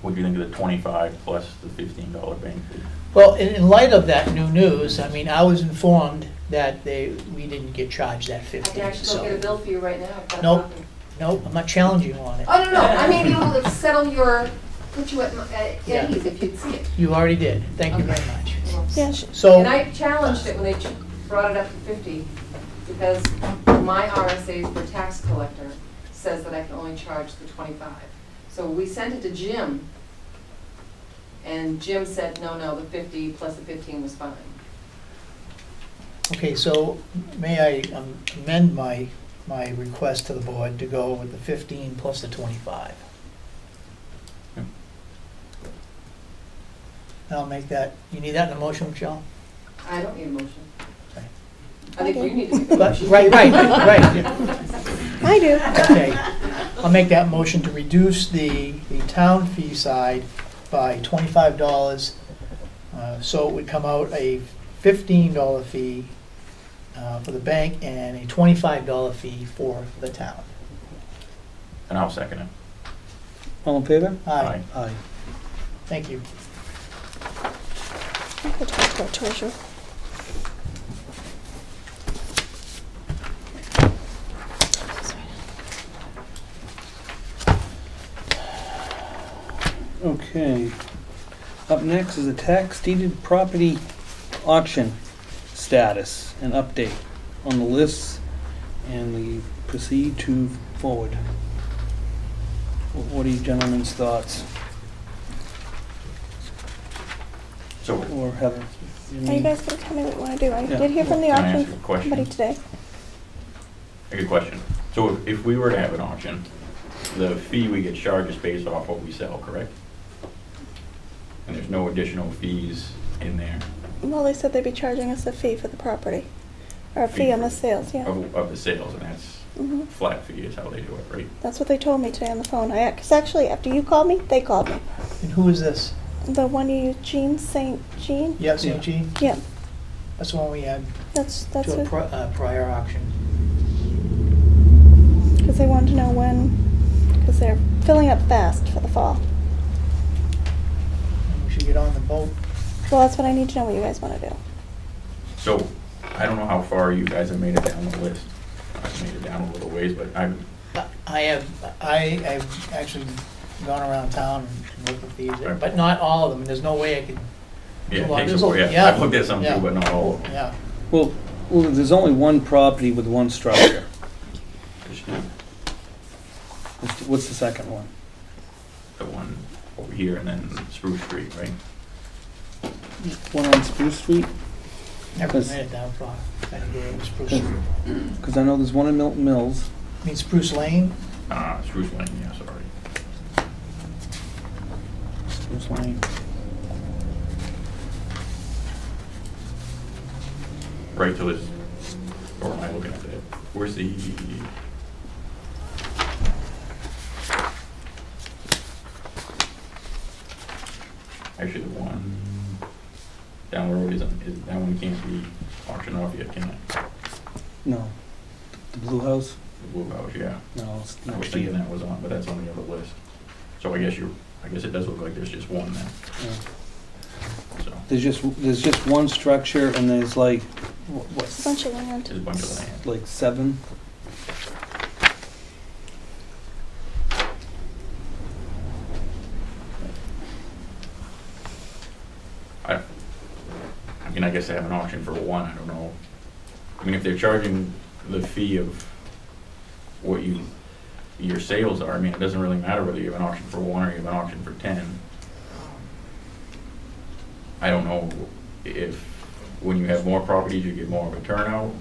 What do you think of the 25 plus the $15 bank fee? Well, in light of that new news, I mean, I was informed that we didn't get charged that I 15. can actually go get a bill for you right now. If that's Nope. nothing. Nope, I'm not challenging you on it. Oh, no, I mean, it'll settle put you at Yeah. ease if you'd see it. You already did. Thank you Okay. very much. yeah, So. And I challenged it when they brought it up to 50, because my RSA for tax collector says that I can only charge the 25. So we sent it to Jim, and Jim said, no, the 50 plus the 15 was fine. Okay, so may I amend my request to the board to go with the 15 plus the 25? I'll make that, you need that in the motion, Michelle? I don't need a motion. Okay. I think Okay. you need to make a But- motion. Right, yeah. I do. Okay, I'll make that motion to reduce the town fee side by $25, so it would come out a $15 fee for the bank and a $25 fee for the town. And I'll second it. All in favor? Aye, Aye. thank you. I could talk to our treasurer. Okay. Up next is a tax deeded property auction status and update on the lists, and we proceed to forward. What are you gentlemen's thoughts? So, Or Heather? Are you guys going to tell me what you want to do? I Yeah. did hear from the Can I ask auction you a question? somebody today. a good question. So if we were to have an auction, the fee we get charged is based off what we sell, correct? And there's no additional fees in there Well, they said they'd be charging us a fee for the property. Or a fee on the sales, yeah. of the sales, and that's Mhm. flat fee is how they do it, right? That's what they told me today on the phone. Because actually, after you called me, they called me. And who is this? The one you used, Jean St. Jean? Yeah, St. Jean? Yeah, That's the one we had that's to a it. prior auction. Because they wanted to know when, because they're filling up fast for the fall. We should get on the boat. Well, that's what I need to know what you guys want to do. So, I don't know how far you guys have made it down the list. I've made it down a little ways, but I've actually gone around town and looked at these, Right. but not all of them. There's no way I could. yeah, it Well, takes there's a a- while. Yeah, yeah, I've looked at some yeah. too, but not all of them. Yeah. Well, there's only one property with one structure. What's the second one? The one over here and then Spruce Street, right? One on Spruce Street? Never Because- made it down far. I think it was Spruce Street. Because I know there's one in Milton Mills. I mean Spruce Lane? Spruce Lane, yeah, sorry. Spruce Lane. Right, so it's, or am I looking at it? Where's the, actually the one down the road isn't, that one can't be auctioned off yet, can it? No. The Blue House? The Blue House, yeah. No, it's I was next thinking year. that was on, but that's on the other list. So I guess it does look like there's just one then, Yeah. so. There's just one structure and there's like, It's a bunch of land. There's a bunch of land. like 7? I mean, I guess they have an auction for one, I don't know. I mean, if they're charging the fee of what your sales are, I mean, it doesn't really matter whether you have an auction for one or you have an auction for 10. I don't know if when you have more properties, you get more of a turnout.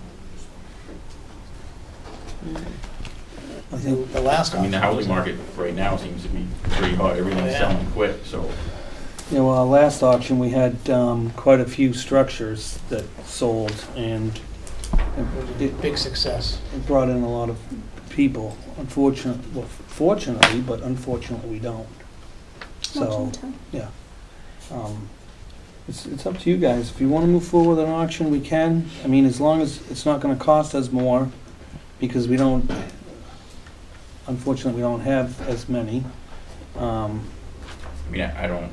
I think The last I mean, the option housing market right now seems to be pretty hot, everything's Yeah. selling quick, so. Yeah, well, our last auction, we had quite a few structures that sold, and it big success. it brought in a lot of people. Fortunately, but unfortunately, we don't. Much in So, time. yeah. It's up to you guys. If you want to move forward with an auction, we can. I mean, as long as it's not going to cost us more, because we don't, unfortunately, we don't have as many. I mean, I don't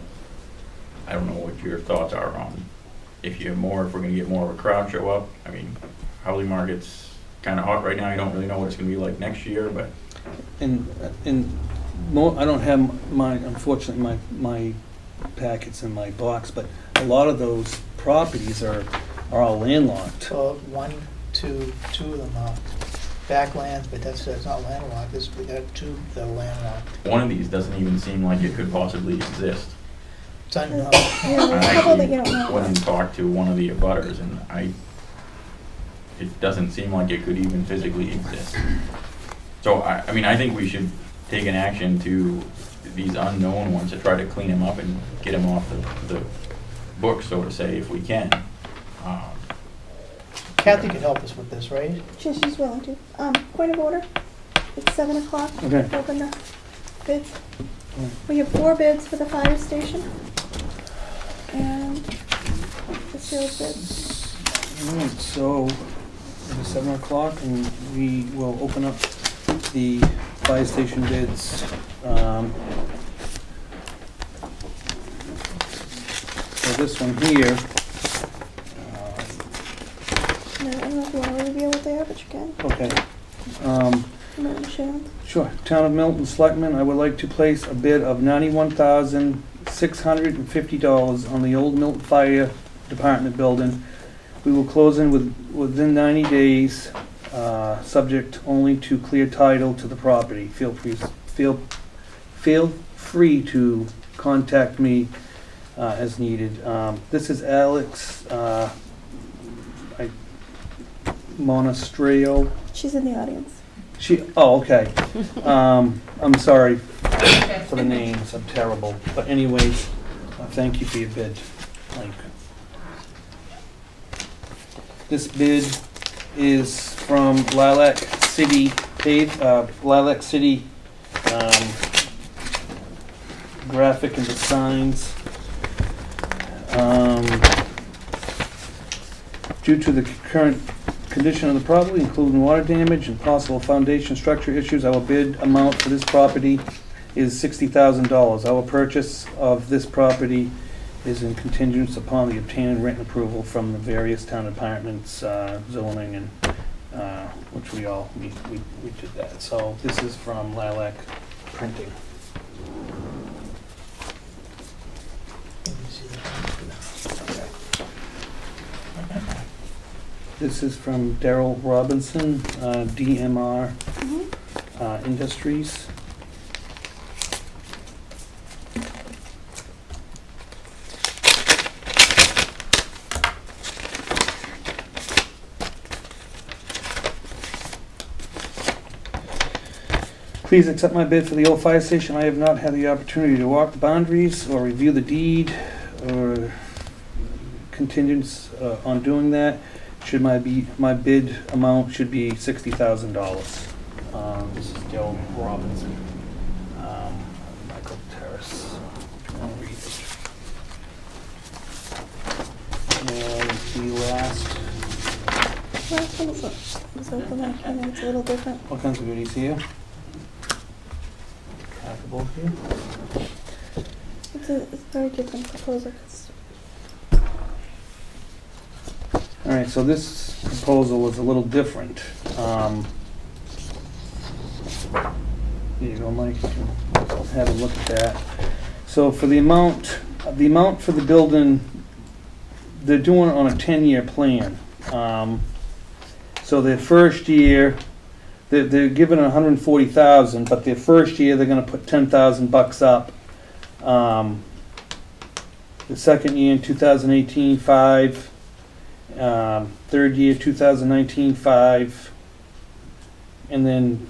know what your thoughts are on if you have more, if we're gonna get more of a crowd show up. I mean, housing market's kinda hot right now, you don't really know what it's gonna be like next year, but And I don't have unfortunately, my packets in my box, but a lot of those properties are all landlocked. So two of them are backlands, but that's not landlocked. We got two that are landlocked. one of these doesn't even seem like it could possibly exist. It's unknown. Yeah, there's I a couple that you actually don't know went and about. talked to one of the abutters, and it doesn't seem like it could even physically exist. So, I mean, I think we should take an action to these unknown ones to try to clean them up and get them off the book, so to say, if we can. Kathy could help us with this, right? She's willing to. Point of order. It's 7 o'clock. Okay. Open the bids. We have 4 bids for the fire station. And the sealed bids. All right, so it is 7 o'clock, and we will open up the fire station bids. So this one here, I don't know if you want to reveal what they are, but you can. okay. Milton Sharon. Sure. Town of Milton Selectmen, I would like to place a bid of $91,650 on the old Milton Fire Department building. We will close in within 90 days, subject only to clear title to the property. Feel free to contact me as needed. This is Alex Monastreo. She's in the audience. Okay. I'm sorry for the names, I'm terrible. But anyways, thank you for your bid. Like, this bid is from Lilac City Graphic and Designs. Due to the current condition of the property, including water damage and possible foundation structure issues, our bid amount for this property is $60,000. Our purchase of this property is in contingent upon the obtaining written approval from the various town departments, zoning, and which we did that. So this is from Lilac Printing. Let me see that. This is from Daryl Robinson, DMR Industries. Please accept my bid for the old fire station. I have not had the opportunity to walk the boundaries or review the deed or contingents on doing that. Should my bid amount should be $60,000. This is Dale Robinson, Michael Terrace. If you want to read it. And the last, Last one is open when I came in. It's a little different. what kinds of goodies here? Packable here. It's a very different proposal. All right, so this proposal is a little different. Here you go, Mike. You can have a look at that. So for the amount for the building, they're doing it on a 10-year plan. So their first year, they're given $140,000, but their first year they're going to put $10,000 up. The second year in 2018, $5,000. Third year, 2019, 5. And then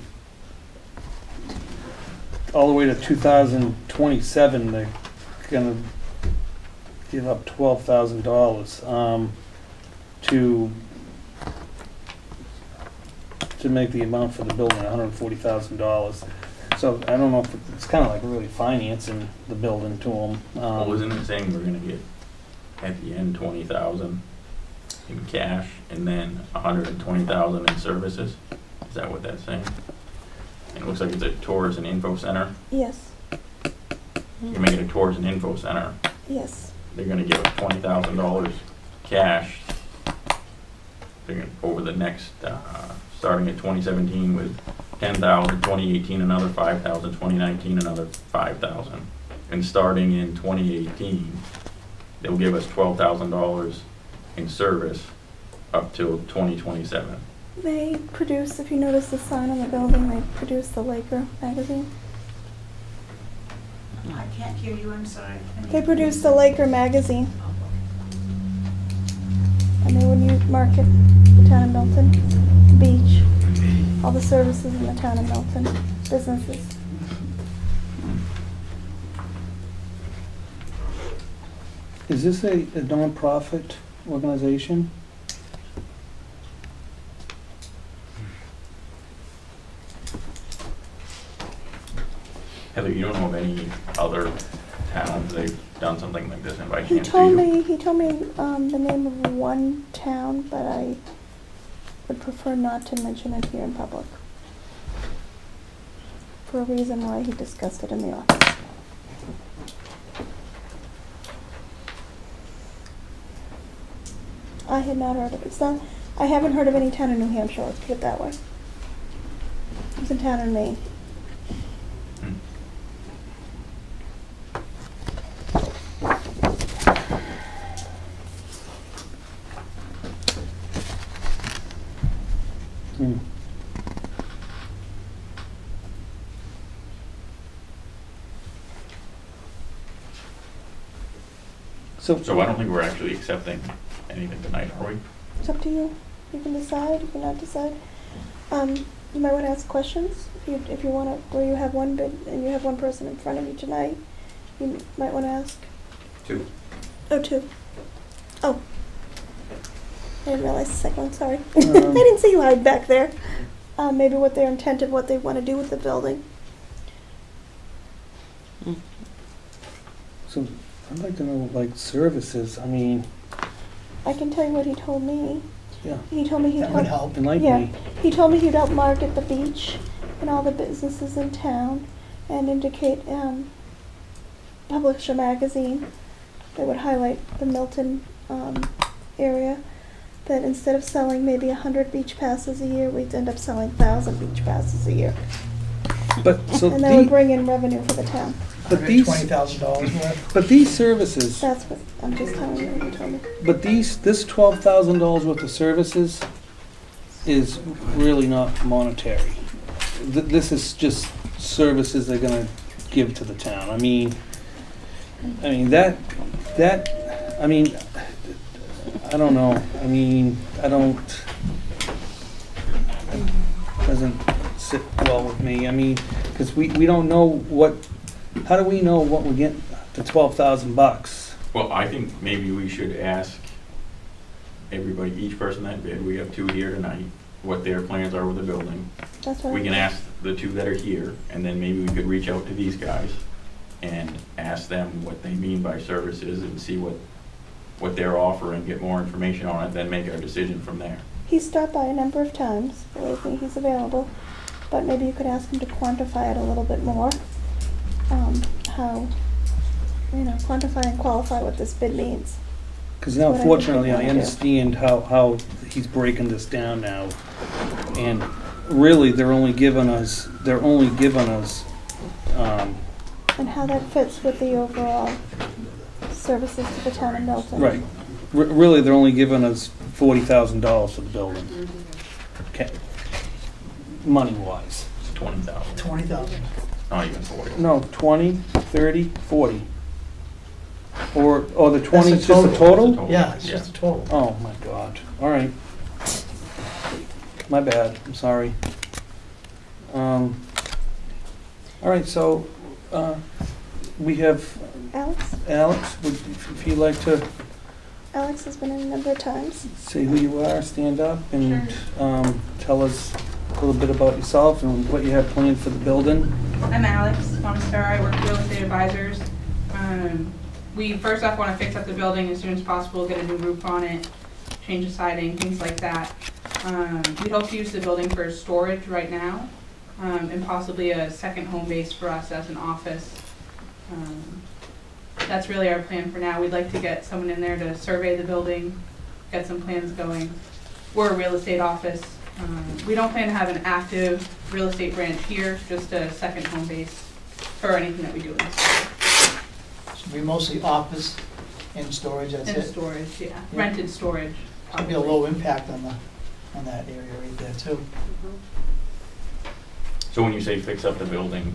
all the way to 2027, they're gonna give up $12,000 to make the amount for the building $140,000. So I don't know if it's kind of like really financing the building to them. Well, isn't it saying we're gonna get at the end 20,000 in cash and then 120,000 in services? Is that what that's saying? And it looks like it's a tours and info center. Yes, You're making a tours and info center. yes. They're gonna give us $20,000 cash. They're gonna, over the next, starting at 2017 with 10,000, 2018 another 5,000, 2019 another 5,000. And starting in 2018, they'll give us $12,000 in service up till 2027. They produce, if you notice the sign on the building, they produce the Laker magazine. I can't hear you, I'm sorry. They produce the Laker magazine. And they would market the town of Milton, the beach, all the services in the town of Milton, businesses. Is this a non-profit organization? Heather, you don't know of any other towns they've done something like this in by He chance, do told you? me the name of one town, but I would prefer not to mention it here in public. For a reason why he discussed it in the office. I had not heard of it. So I haven't heard of any town in New Hampshire, let's put it that way. It's a town in Maine. Hmm. Hmm. So I don't think we're actually accepting anything tonight, are we? It's up to you. You can decide, you can not decide. You might want to ask questions if you want to, or you have one bid and you have one person in front of you tonight. You might want to ask. 2. Oh, 2. Oh. I didn't realize the second one, sorry. I didn't see you hide back there. Maybe what their intent of what they want to do with the building. So I'd like to know, like, services. I mean, I can tell you what he told me. yeah, He told me he'd That would help. enlighten Yeah, me. he told me he'd help market the beach and all the businesses in town and indicate, publish a magazine that would highlight the Milton, area. That instead of selling maybe 100 beach passes a year, we'd end up selling 1,000 beach passes a year. But so And that would bring in revenue for the town. but these $20,000 worth. but these services. That's what, I'm just telling you what he told me. But this $12,000 worth of services is really not monetary. This is just services they're gonna give to the town. I mean that, I mean, I don't know. I mean, doesn't sit well with me. I mean, because we don't know how do we know what we get for $12,000? Well, I think maybe we should ask everybody, each person that bid, we have 2 here tonight, what their plans are with the building. That's what We can ask the 2 that are here, and then maybe we could reach out to these guys and ask them what they mean by services and see what they're offering, get more information on it, then make our decision from there. He's stopped by a number of times. Believe me, he's available. But maybe you could ask him to quantify it a little bit more. How, quantify and qualify what this bid means. Because now, That's what I think fortunately, they I wanna do. understand how he's breaking this down now. And really, they're only giving us, And how that fits with the overall services to the town of Milton. right, really, they're only giving us $40,000 for the building. Okay, money-wise. It's 20,000, 20,000. not even 40. No, 20, 30, 40. Or the That's 20 the is just the total? Yeah, it's just a total. Oh, my God. All right. My bad, I'm sorry. All right, so we have Alex, if you'd like to Alex has been in a number of times. say who you are, stand up, and tell us a little bit about yourself and what you have planned for the building. I'm Alex Montesper. I work for Real Estate Advisors. We first off want to fix up the building as soon as possible, get a new roof on it, change the siding, things like that. We hope to use the building for storage right now, and possibly a second home base for us as an office. That's really our plan for now. We'd like to get someone in there to survey the building, get some plans going. We're a real estate office. We don't plan to have an active real estate branch here, just a second home base for anything that we do in the store. So we mostly office and storage, that's it? And storage, yeah. Rented storage. It'll be a low impact on that area right there too. So when you say fix up the building,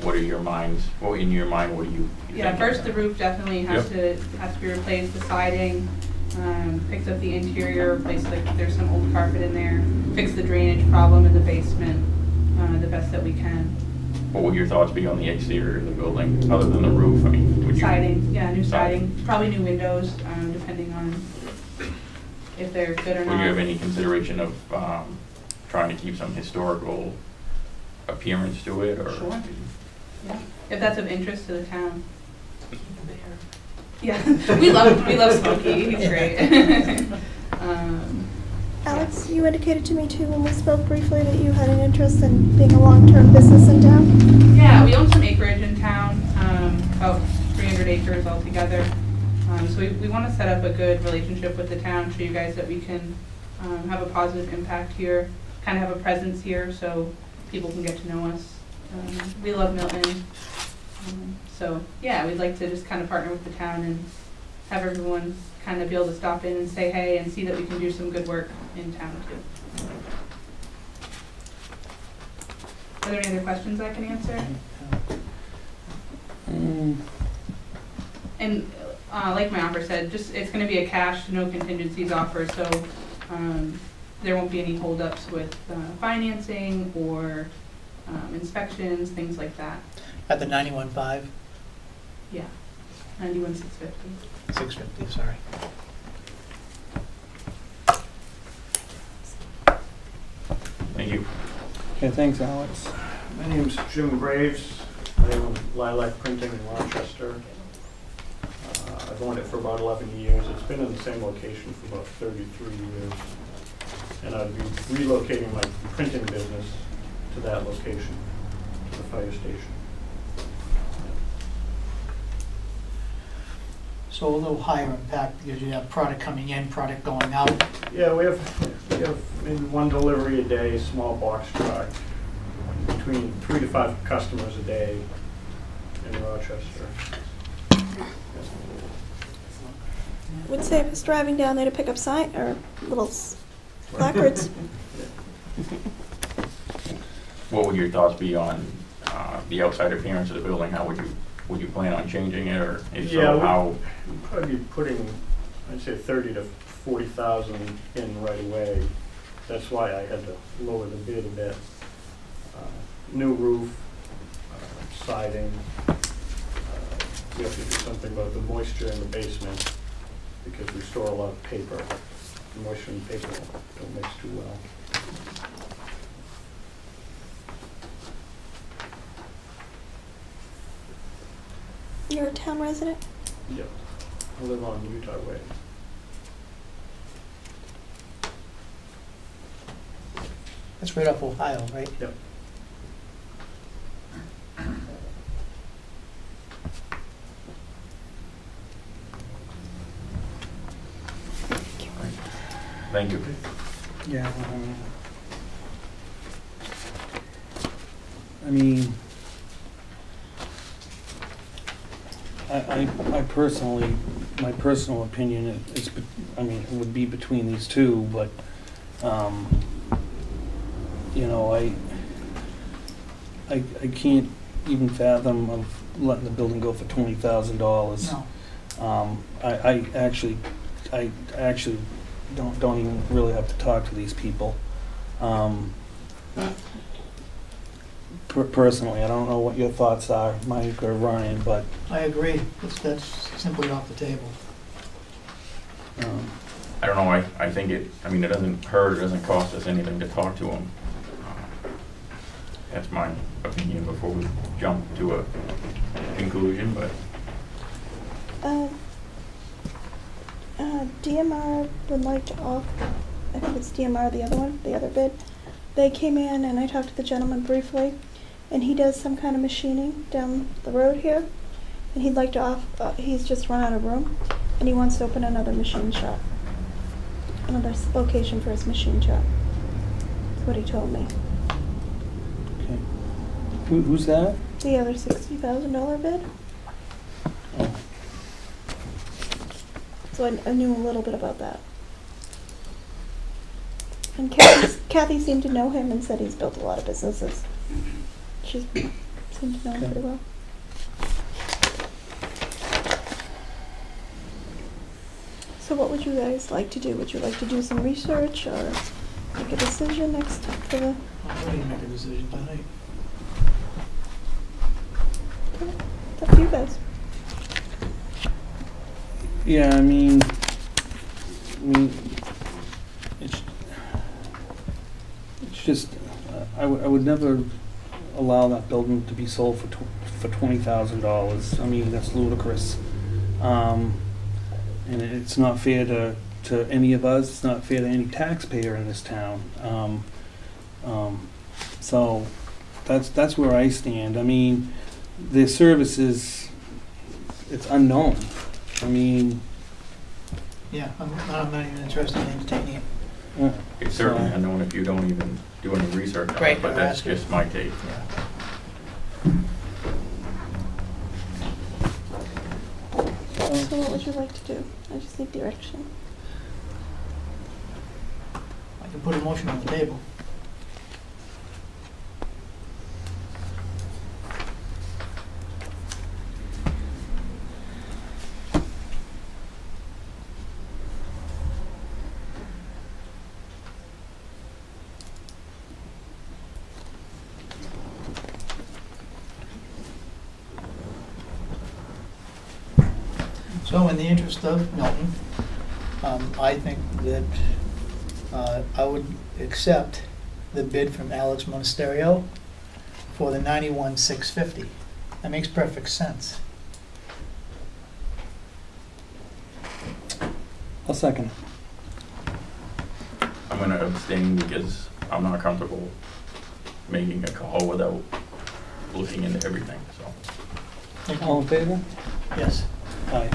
what are in your mind, what are you Yeah, thinking? first the roof definitely has to be replaced, the siding, fix up the interior, replace there's some old carpet in there, fix the drainage problem in the basement, the best that we can. What would your thoughts be on the exterior of the building, other than the roof? I mean, would you? Siding, yeah, new siding, probably new windows, depending on if they're good or not. Would you have any consideration of trying to keep some historical appearance to it, or? Sure. Yeah, if that's of interest to the town. Yeah, we love Smokey, he's great. Alex, you indicated to me too when we spoke briefly that you had an interest in being a long-term business in town. Yeah, we own some acreage in town, about 300 acres altogether. So we want to set up a good relationship with the town, show you guys that we can have a positive impact here, kind of have a presence here so people can get to know us. We love Milton. So yeah, we'd like to just kind of partner with the town and have everyone kind of be able to stop in and say hey and see that we can do some good work in town too. Are there any other questions I can answer? And like my offer said, just it's going to be a cash, no contingencies offer, so there won't be any holdups with financing or inspections, things like that. At the 91.5? Yeah, 91,650. 650, sorry. Thank you. Okay, thanks, Alex. My name's Jim Graves. I own Lilac Printing in Rochester. I've owned it for about 11 years. It's been in the same location for about 33 years. And I'd be relocating my printing business to that location, to the fire station. So a little higher impact because you have product coming in, product going out. Yeah, we have maybe one delivery a day, small box truck, between 3 to 5 customers a day in Rochester. Would save us driving down there to pick up sign or little placards. What would your thoughts be on the outside appearance of the building? How would you plan on changing it, or if so, how? We'd probably be putting, I'd say 30 to 40,000 in right away. That's why I had to lower the bid a bit. New roof, siding. We have to do something about the moisture in the basement because we store a lot of paper. The moisture and paper don't mix too well. You're a town resident? Yep. I live on Utah Way. That's right off Ohio, right? Yep. Thank you. Yeah. I mean, I personally, my personal opinion is, I mean, it would be between these two, but, you know, I can't even fathom of letting the building go for $20,000. No. I actually don't even really have to talk to these people. Personally, I don't know what your thoughts are, Mike or Ryan, but I agree. That's simply off the table. I don't know, I think it doesn't hurt, it doesn't cost us anything to talk to them. That's my opinion before we jump to a conclusion, but. DMR would like to I think it's DMR, the other one, the other bid. They came in and I talked to the gentleman briefly, and he does some kind of machining down the road here, and he'd like to he's just run out of room, and he wants to open another machine shop. Another location for his machine shop. That's what he told me. okay. Who's that? The other $60,000 bid. Oh. So I knew a little bit about that. And Kathy seemed to know him and said he's built a lot of businesses. She seemed to know him pretty well. So what would you guys like to do? Would you like to do some research or make a decision next for the... I'm ready to make a decision tonight. Okay. It's up to you guys. Yeah, I mean, it's just, I would never allow that building to be sold for $20,000. I mean, that's ludicrous. And it's not fair to any of us. It's not fair to any taxpayer in this town. So that's where I stand. I mean, their service it's unknown. I mean... Yeah, I'm not even interested in entertaining it. It's certainly unknown if you don't even do any research on Right, it, but that's just my take. Yeah. So what would you like to do? I just need direction. I can put a motion on the table. So in the interest of Milton, I think that I would accept the bid from Alex Monasterio for the $91,650. That makes perfect sense. I'll second. I'm going to abstain because I'm not comfortable making a call without looking into everything, so. Thank All in you. favor? Yes. Aye.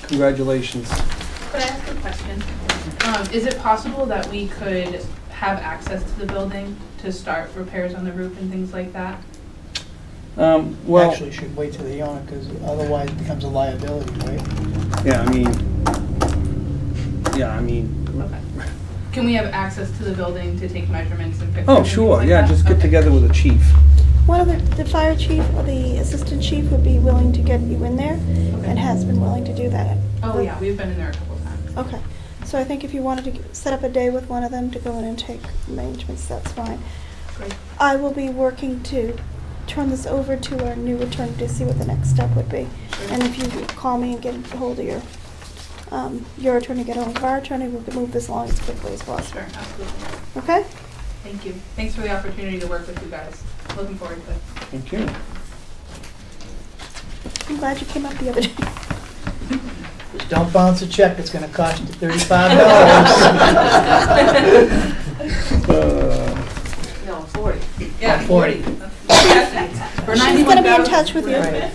Congratulations. Could I ask a question? Is it possible that we could have access to the building to start repairs on the roof and things like that? Well, Actually, should wait till they own it, because otherwise it becomes a liability, right? yeah, I mean, Okay. Can we have access to the building to take measurements and pictures? oh, and things sure, like yeah, that? just get Okay. together with the chief. One of the fire chief or the assistant chief would be willing to get you in there and has been willing to do that. Oh, yeah, we've been in there a couple of times. Okay. So I think if you wanted to set up a day with one of them to go in and take arrangements, that's fine. Great. I will be working to turn this over to our new attorney to see what the next step would be. And if you call me and get a hold of your attorney, get a hold of our attorney, we'll move this along as quickly as possible. Sure, absolutely. Okay? Thank you. Thanks for the opportunity to work with you guys. Looking forward to it. Thank you. I'm glad you came up the other day. Just don't bounce a check, it's gonna cost you $35. No, 40. Yeah, 40. For She's gonna be in touch with you. Right.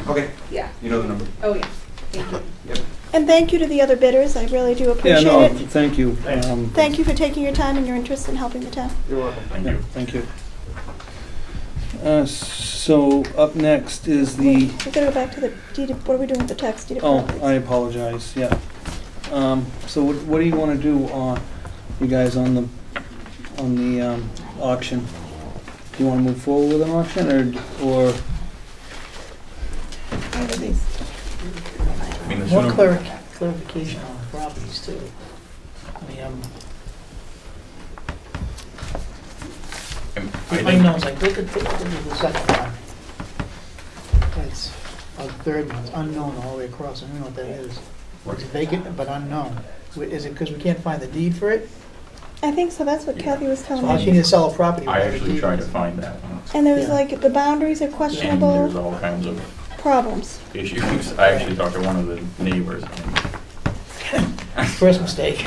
Okay, Yeah. you know the number. Oh, yeah. Thank you. Yep. And thank you to the other bidders, I really do Yeah, appreciate no, it. thank you. Thank you for taking your time and your interest in helping the town. You're welcome. Thank Yeah, you. thank you. So up next is the, We gotta go back to the deed, what are we doing with the tax deed of oh, properties? I apologize, yeah. So what do you want to do, you guys, on the auction? Do you want to move forward with an auction, or I mean, the More sooner, clarification on the properties too. I mean, I the think, unknowns, like, look at the second one. It's, or the third one, it's unknown all the way across, I don't know what that is. It's vacant but unknown. Is it because we can't find the deed for it? I think so, that's what Yeah. Kathy was So telling how me. can you sell a property I without a actually deed? tried to find that. And there was Yeah. like, the boundaries are And there's questionable, all kinds of problems. issues. I actually talked to one of the neighbors. First mistake.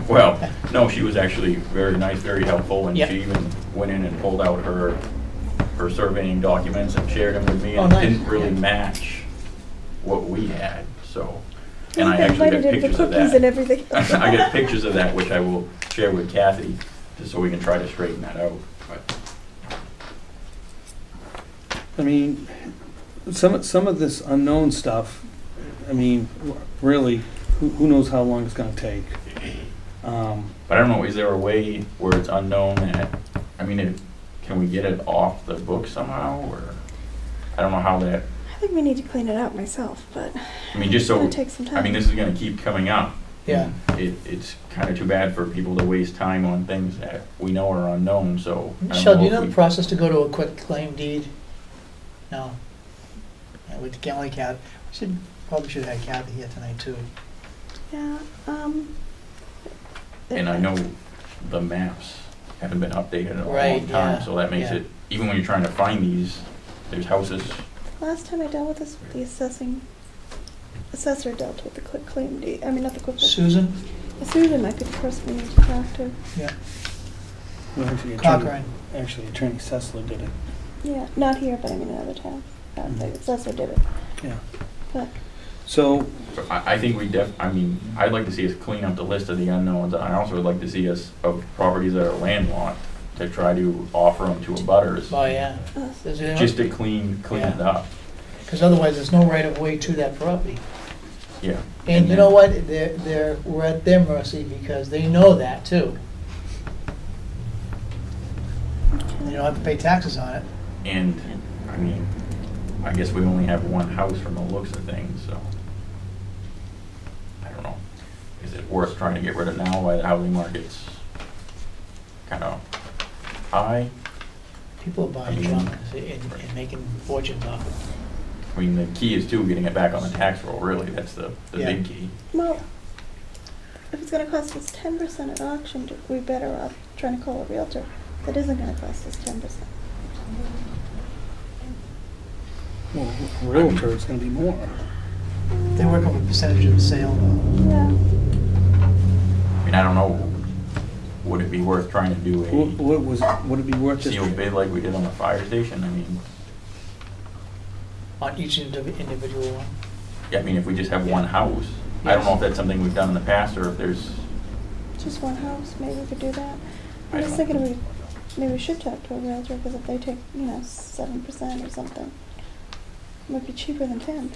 Well, no, she was actually very nice, very helpful, and Yeah. she even went in and pulled out her surveying documents and shared them with me, Oh, and it nice. didn't really Yeah. match what we had, so. And I They actually got invited him pictures for of cookies and that. everything. I got pictures of that, which I will share with Kathy, just so we can try to straighten that out. But I mean, some of this unknown stuff, I mean, really, who knows how long it's gonna take? But I don't know, is there a way where it's unknown that, I mean, can we get it off the book somehow, or? I don't know how that, I think we need to clean it out myself, but I mean, just it's so, gonna take some time. I mean, this is gonna keep coming up. Yeah. It's kind of too bad for people to waste time on things that we know are unknown, so. I don't Michelle, do you if know the we- process to go to a quick claim deed? No. Yeah, we can't only Kathy, probably should have had Kathy here tonight too. Yeah, And I know the maps haven't been updated in a long Right, time, yeah, so that makes yeah. it, even when you're trying to find these, there's houses. last time I dealt with this, the assessor dealt with the quick claim deed, I mean, not the quick. Susan? Susan might be the person we need to talk to. Yeah. Well, actually, Cochrane. Attorney Sessler did it. Yeah, not here, but I mean another town. The assessor did it. Yeah. But So, So I think I mean, I'd like to see us clean up the list of the unknowns, and I also would like to see us, of properties that are landlocked, to try to offer them to abutters, Oh, yeah. just to clean it up, Because otherwise, there's no right of way to that property. yeah. And you know what, we're at their mercy because they know that too. You don't have to pay taxes on it. And, I mean, I guess we only have one house from the looks of things, so. I don't know. Is it worth trying to get rid of now while the housing market's kind of high? People are buying junk and making fortunes off it. I mean, the key is too, getting it back on the tax roll, really, that's the Yeah. big key. well, if it's gonna cost us 10% at auction, we better off trying to call a realtor. That isn't gonna cost us 10%. well, realtor is gonna be more. They work on a percentage of the sale though. Yeah. I mean, I don't know, would it be worth trying to do Would it be worth a just? sealed bid like we did on the fire station? I mean, On each individual one. yeah, I mean, if we just have one house, I don't know if that's something we've done in the past, or if there's, Just one house, maybe we could do that. I I was don't- thinking maybe we should talk to a realtor, because if they take, 7% or something, it might be cheaper than 10.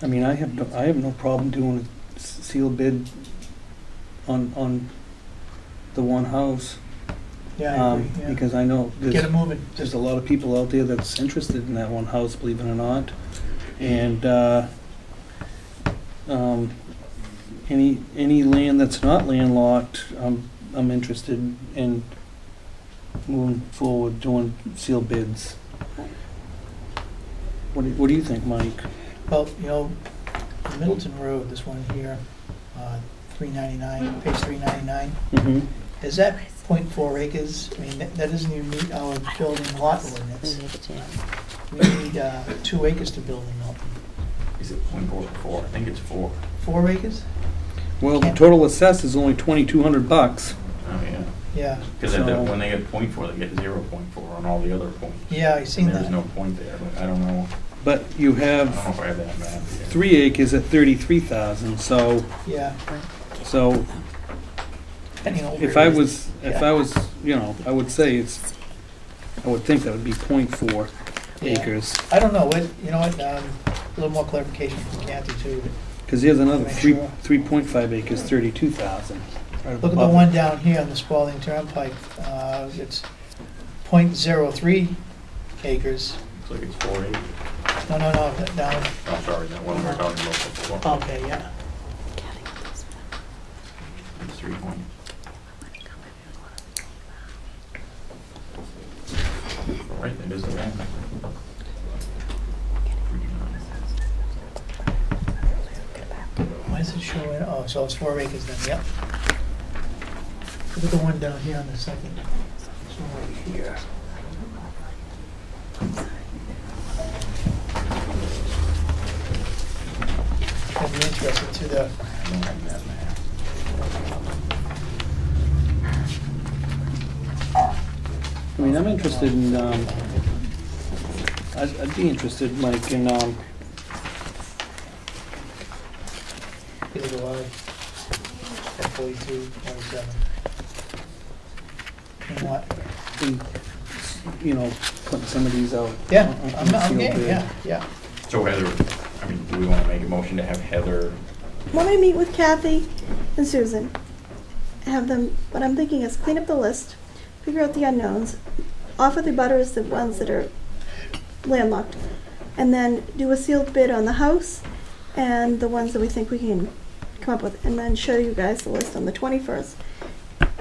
I mean, I have no problem doing a sealed bid on the one house. Yeah, I agree, yeah. Because I know Get there's it moving. a lot of people out there that's interested in that one house, believe it or not. And, any land that's not landlocked, I'm interested in moving forward, doing sealed bids. What do you think, Mike? Well, Middleton Road, this one here, 399, page 399, Mm-hmm. is that 0.4 acres? I mean, that doesn't even meet our building lot ordinance. We need 2 acres to build in Milton. is it 0.4 or 4? I think it's 4. 4 acres? Well, the total assessed is only $2,200. Oh, yeah. Yeah, Because So- when they get 0.4, they get 0.4 on all the other points. yeah, I seen And that. there's no point there, but I don't know But you have if I have that map here. 3 acres at $33,000, so, Yeah. Depending on if where I it is. was, I would say I would think that would be 0.4 Yeah. acres. I don't know, a little more clarification from Kathy too. Because here's another Make 3.5 acres, 32,000. right Look at the above it. one down here on the Spalding Turnpike, it's .03 acres, Looks like it's 4/8. No, down, I'm sorry, that one we're talking about before. okay, yeah. It's 3:20. Right, that is the one. Why is it showing, oh, so it's 4 acres then, yep. Look at the one down here on the second. This one right here. I'd be interested to the, I don't have that map. I mean, I'm interested in, I'd be interested, like, in, either the line, at 42, 27. And what? you know, putting some of these out. Yeah, on I'm the field game, bid. yeah. So Heather, I mean, do we want to make a motion to have Heather? When I meet with Kathy and Susan, have them, what I'm thinking is clean up the list, figure out the unknowns, offer the butters the ones that are landlocked, and then do a sealed bid on the house and the ones that we think we can come up with, and then show you guys the list on the 21st.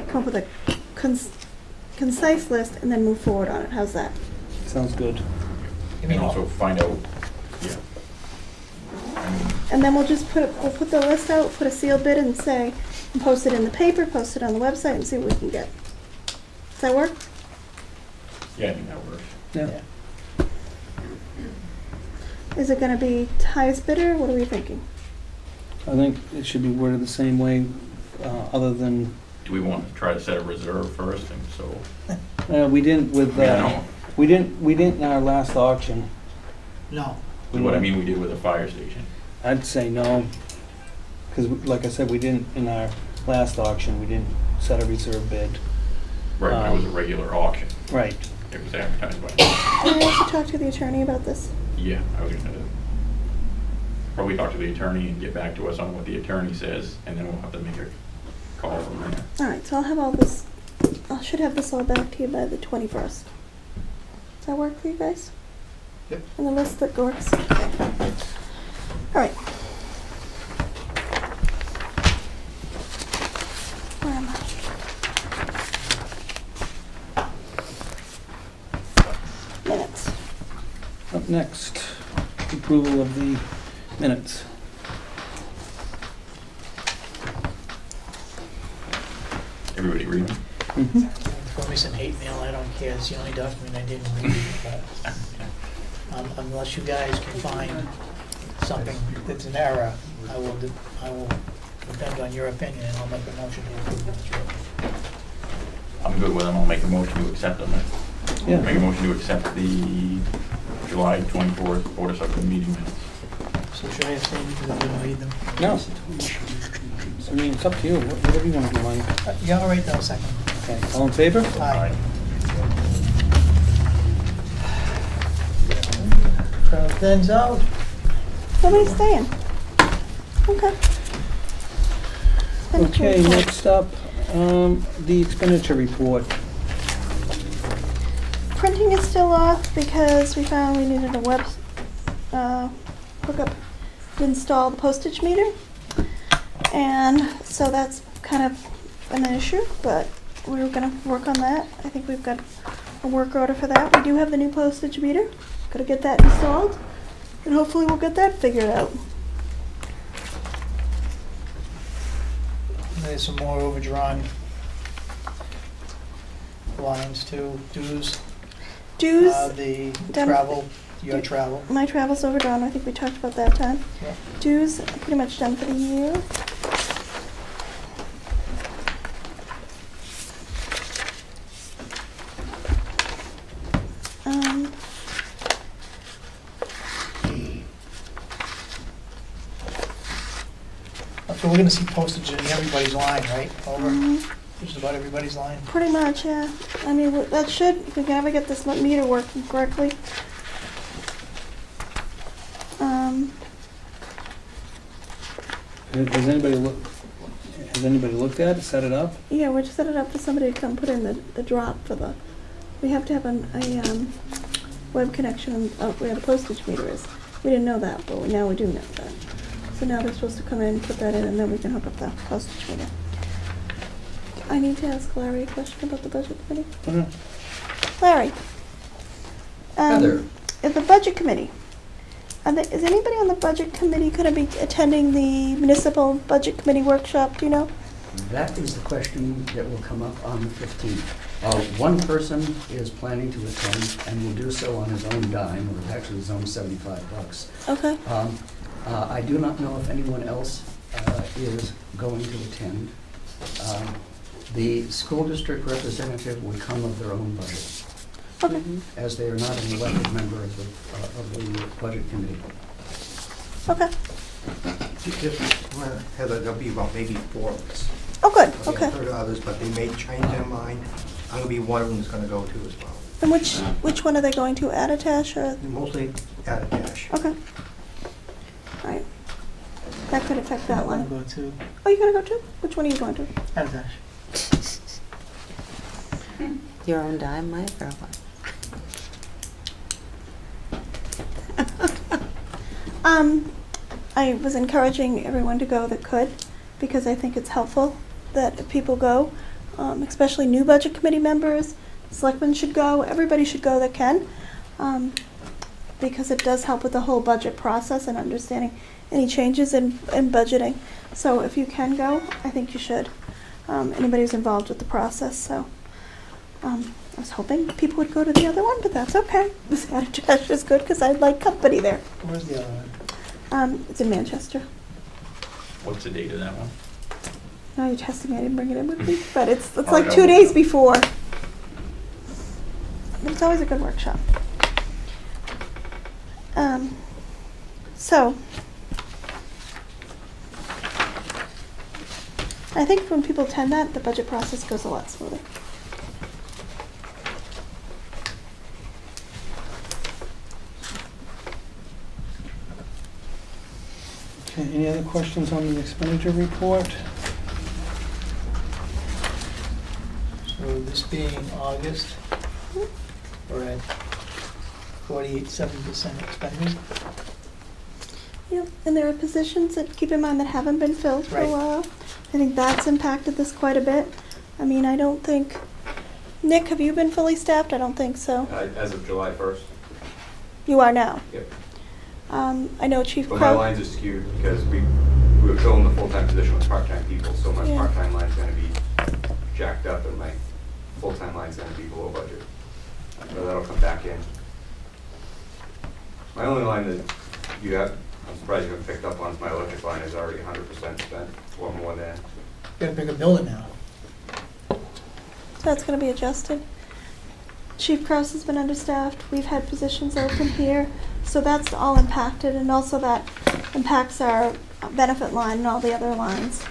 Come up with a concise list and then move forward on it. How's that? Sounds good. And then also find out, yeah. I mean, And then we'll put the list out, put a sealed bid and say, and post it in the paper, post it on the website and see what we can get. Does that work? yeah, I think that works. Yeah. Is it gonna be highest bidder? What are we thinking? I think it should be worded the same way, other than, Do we want to try to set a reserve first, and so? we didn't with, I know. we didn't in our last auction. No. What I mean, we did with the fire station. I'd say no, because like I said, we didn't, in our last auction, we didn't set a reserve bid. Right, it was a regular auction. Right. It was advertised by. Can I also talk to the attorney about this? Yeah, I was gonna probably talk to the attorney and get back to us on what the attorney says, and then we'll have to make a call from there. All right, so I'll have all this, I should have this all back to you by the 21st. Does that work for you guys? Yep. And the list that works? Okay. All right. Where am I? Minutes. Up next, approval of the minutes. Everybody read them? Mhm. Throw me some hate mail, I don't care, it's the only document I didn't read, but, unless you guys can find something that's an error, I will depend on your opinion, and I'll make a motion to approve this. I'm good with them, I'll make a motion to accept them. Yeah. Make a motion to accept the July 24th Board of Selectmen meeting minutes. So should I abstain because I didn't read them? No. I mean, it's up to you, whatever you want to do, Mike. Yeah, all right, now, second. Okay, all in favor? Aye. Crowd thins out. Nobody's staying. Okay. Expenditure Okay, report. next up, the expenditure report. Printing is still off because we found we needed a web hookup to install the postage meter. And so that's kind of an issue, but we're gonna work on that. I think we've got a work order for that. We do have the new postage meter. Gotta get that installed, and hopefully we'll get that figured out. There's some more overdrawn lines too, dues. Dues, The done. travel, your travel. my travel's overdrawn. I think we talked about that time. Yep. Dues, pretty much done for the year. So we're gonna see postage in everybody's line, right? Over, Mhm. just about everybody's line. Pretty much, yeah. I mean, that should, if we can ever get this meter working correctly. Has anybody looked at it, set it up? Yeah, we're just set it up for somebody to come put in the drop for the, we have to have web connection where the postage meter is. We didn't know that, but now we do know that. So now they're supposed to come in and put that in, and then we can hook up the postage meter. I need to ask Larry a question about the budget committee. Larry. Heather. At the budget committee, is anybody on the budget committee going to be attending the municipal budget committee workshop, do you know? That is the question that will come up on the 15th. One person is planning to attend and will do so on his own dime, or actually his own $75. Okay. I do not know if anyone else is going to attend. The school district representative will come of their own budget, Okay. as they are not an elected member of the budget committee. Okay. Heather, there'll be about maybe 4 of us. Oh, good. I've Okay. heard of others, but they may change their mind. I'm gonna be one of them that's gonna go too as well. And which one are they going to, Attitash or? Mostly at a dash. Okay. All right. That could affect that I'm one. gonna go to Oh, you're going to go too? Which one are you going to? Addash. Your own dime, Mike, or what? I was encouraging everyone to go that could, because I think it's helpful that people go, especially new budget committee members. Selectmen should go. Everybody should go that can, because it does help with the whole budget process and understanding any changes in budgeting. So if you can go, I think you should. Anybody who's involved with the process. So I was hoping people would go to the other one, but that's okay. This Attitash is good because I like company there. Where's the other one? It's in Manchester. What's the date of that one? No, you're testing me. I didn't bring it in with me, but it's Oh, like no. 2 days before. It's always a good workshop. So I think when people attend that, the budget process goes a lot smoother. Okay, any other questions on the expenditure report? So this being August, we're at 48.7% expended. Yep, and there are positions that, keep in mind, that haven't been filled for a Right. while. I think that's impacted this quite a bit. I mean, I don't think, Nick, have you been fully staffed? I don't think so. As of July 1st. You are now. Yep. I know Chief But my Crow. lines are skewed because we were filling the full-time position with part-time people, so my Yeah. part-time line's gonna be jacked up and my full-time line's gonna be below budget. So that'll come back in. My only line that you have, I'm surprised you haven't picked up on, is my electric line is already 100% spent, or more than. Got a bigger building now. So that's going to be adjusted. Chief Kraus has been understaffed. We've had positions open here. So that's all impacted, and also that impacts our benefit line and all the other lines.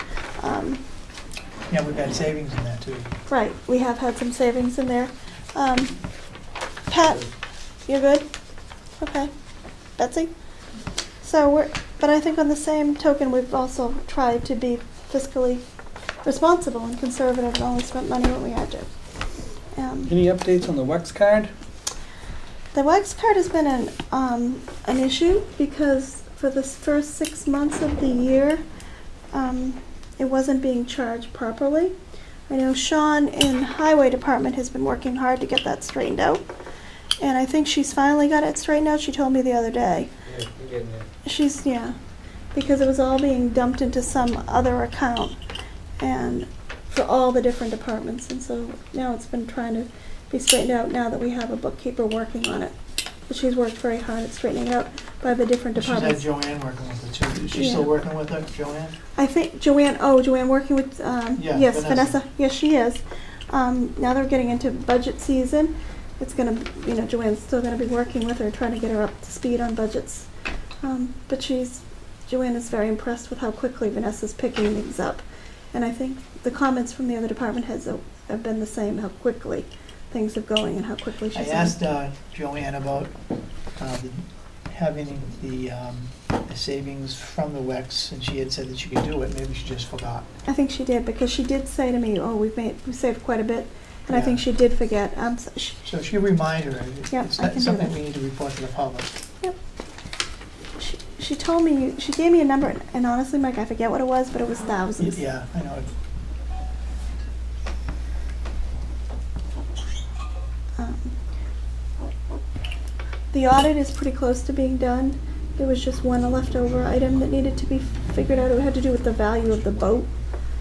Yeah, we've had savings in that too. Right, we have had some savings in there. Pat, you're good? Okay. Betsy? So but I think on the same token, we've also tried to be fiscally responsible and conservative and only spent money when we had to. Any updates on the Wex card? The Wex card has been an issue because for the first 6 months of the year, it wasn't being charged properly. I know Sean in Highway Department has been working hard to get that straightened out. And I think she's finally got it straightened out. She told me the other day. Yeah, you're getting there. Yeah, because it was all being dumped into some other account and for all the different departments. And so now it's been trying to be straightened out now that we have a bookkeeper working on it. But she's worked very hard at straightening it out by the different She's had departments. Joanne working with her too. Is she Yeah. still working with her, Joanne? I think Joanne working with, yes, Vanessa. Yes, she is. Now they're getting into budget season. It's gonna, Joanne's still gonna be working with her, trying to get her up to speed on budgets. But Joanne is very impressed with how quickly Vanessa's picking things up. And I think the comments from the other department heads have been the same, how quickly things are going and how quickly I she's. asked Joanne about having the savings from the WEX, and she had said that she could do it. Maybe she just forgot. I think she did, because she did say to me, "Oh, we saved quite a bit And I think she did forget. So she reminded her, Yep, it's I not can do something that. we need to report to the public. She told me, she gave me a number, and honestly, Mike, I forget what it was, but it was thousands. Yeah, I know. Um, The audit is pretty close to being done. There was just one leftover item that needed to be figured out. It had to do with the value of the boat,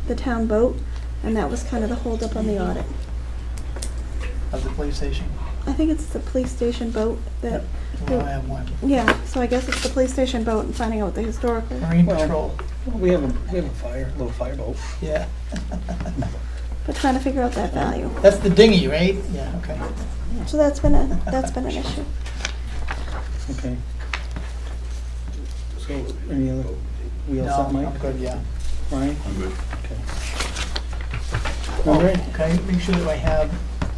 the town boat, and that was kind of the holdup on the audit. Of the police station. I think it's the police station boat that, We only have one. yeah, so I guess it's the police station boat and finding out what the historical. Marine Well- Patrol, Well, we have a little fireboat. yeah. But trying to figure out that value. That's the dinghy, right? Yeah, okay. So that's been an issue. Okay. So, any other, we all No, set, Mike? I'm good, yeah. Ryan? I'm good. Okay. Oh, All right. can I make sure that I have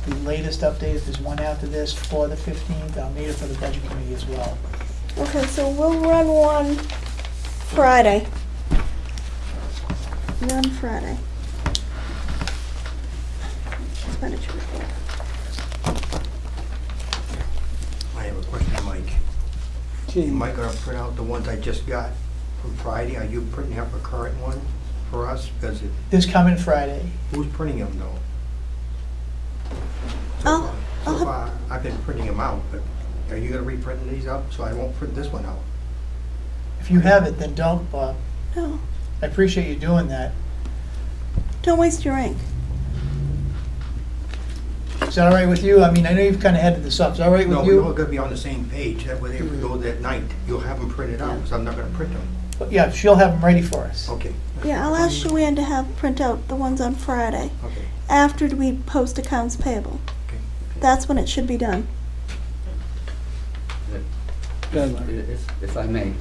the latest update, if there's one after this, for the 15th? I'll need it for the budget committee as well. Okay, so we'll run one Friday. Run Friday. Expenditure report. I have a question, Mike. Gee, Am I gonna print out the ones I just got from Friday? Are you printing up a current one for us? Because This coming Friday. who's printing them though? I'll So have- far, I've been printing them out, but are you gonna reprint these up so I won't print this one out? If you have it, then don't, Bob. No, I appreciate you doing that. don't waste your ink. Is that all right with you? I mean, I know you've kind of headed this up. Is that all right No, with we're all you? gonna be on the same page. That way, if we go that night, you'll have them printed out, because I'm not gonna print them. Yeah, she'll have them ready for us. Okay, Yeah, I'll ask Joanne to have print out the ones on Friday, okay, after we post accounts payable. okay. That's when it should be done. go ahead, Larry. If I may.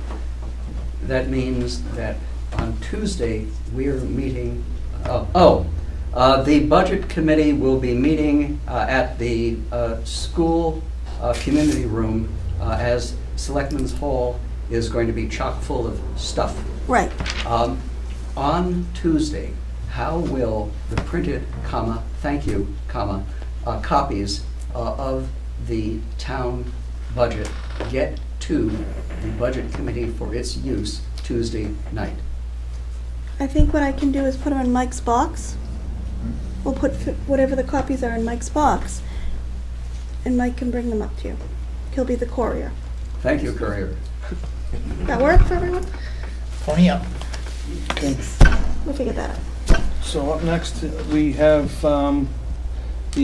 That means that on Tuesday, we're meeting, the Budget Committee will be meeting at the school community room as Selectmen's Hall is going to be chock full of stuff. Right. On Tuesday, how will the printed, thank you, copies of the town budget get to the Budget Committee for its use Tuesday night? I think what I can do is put them in Mike's box. We'll put whatever the copies are in Mike's box, and Mike can bring them up to you. He'll be the courier. Thank you, Courier. That work for everyone? Pony up. Okay. We'll figure that out. So up next, we have the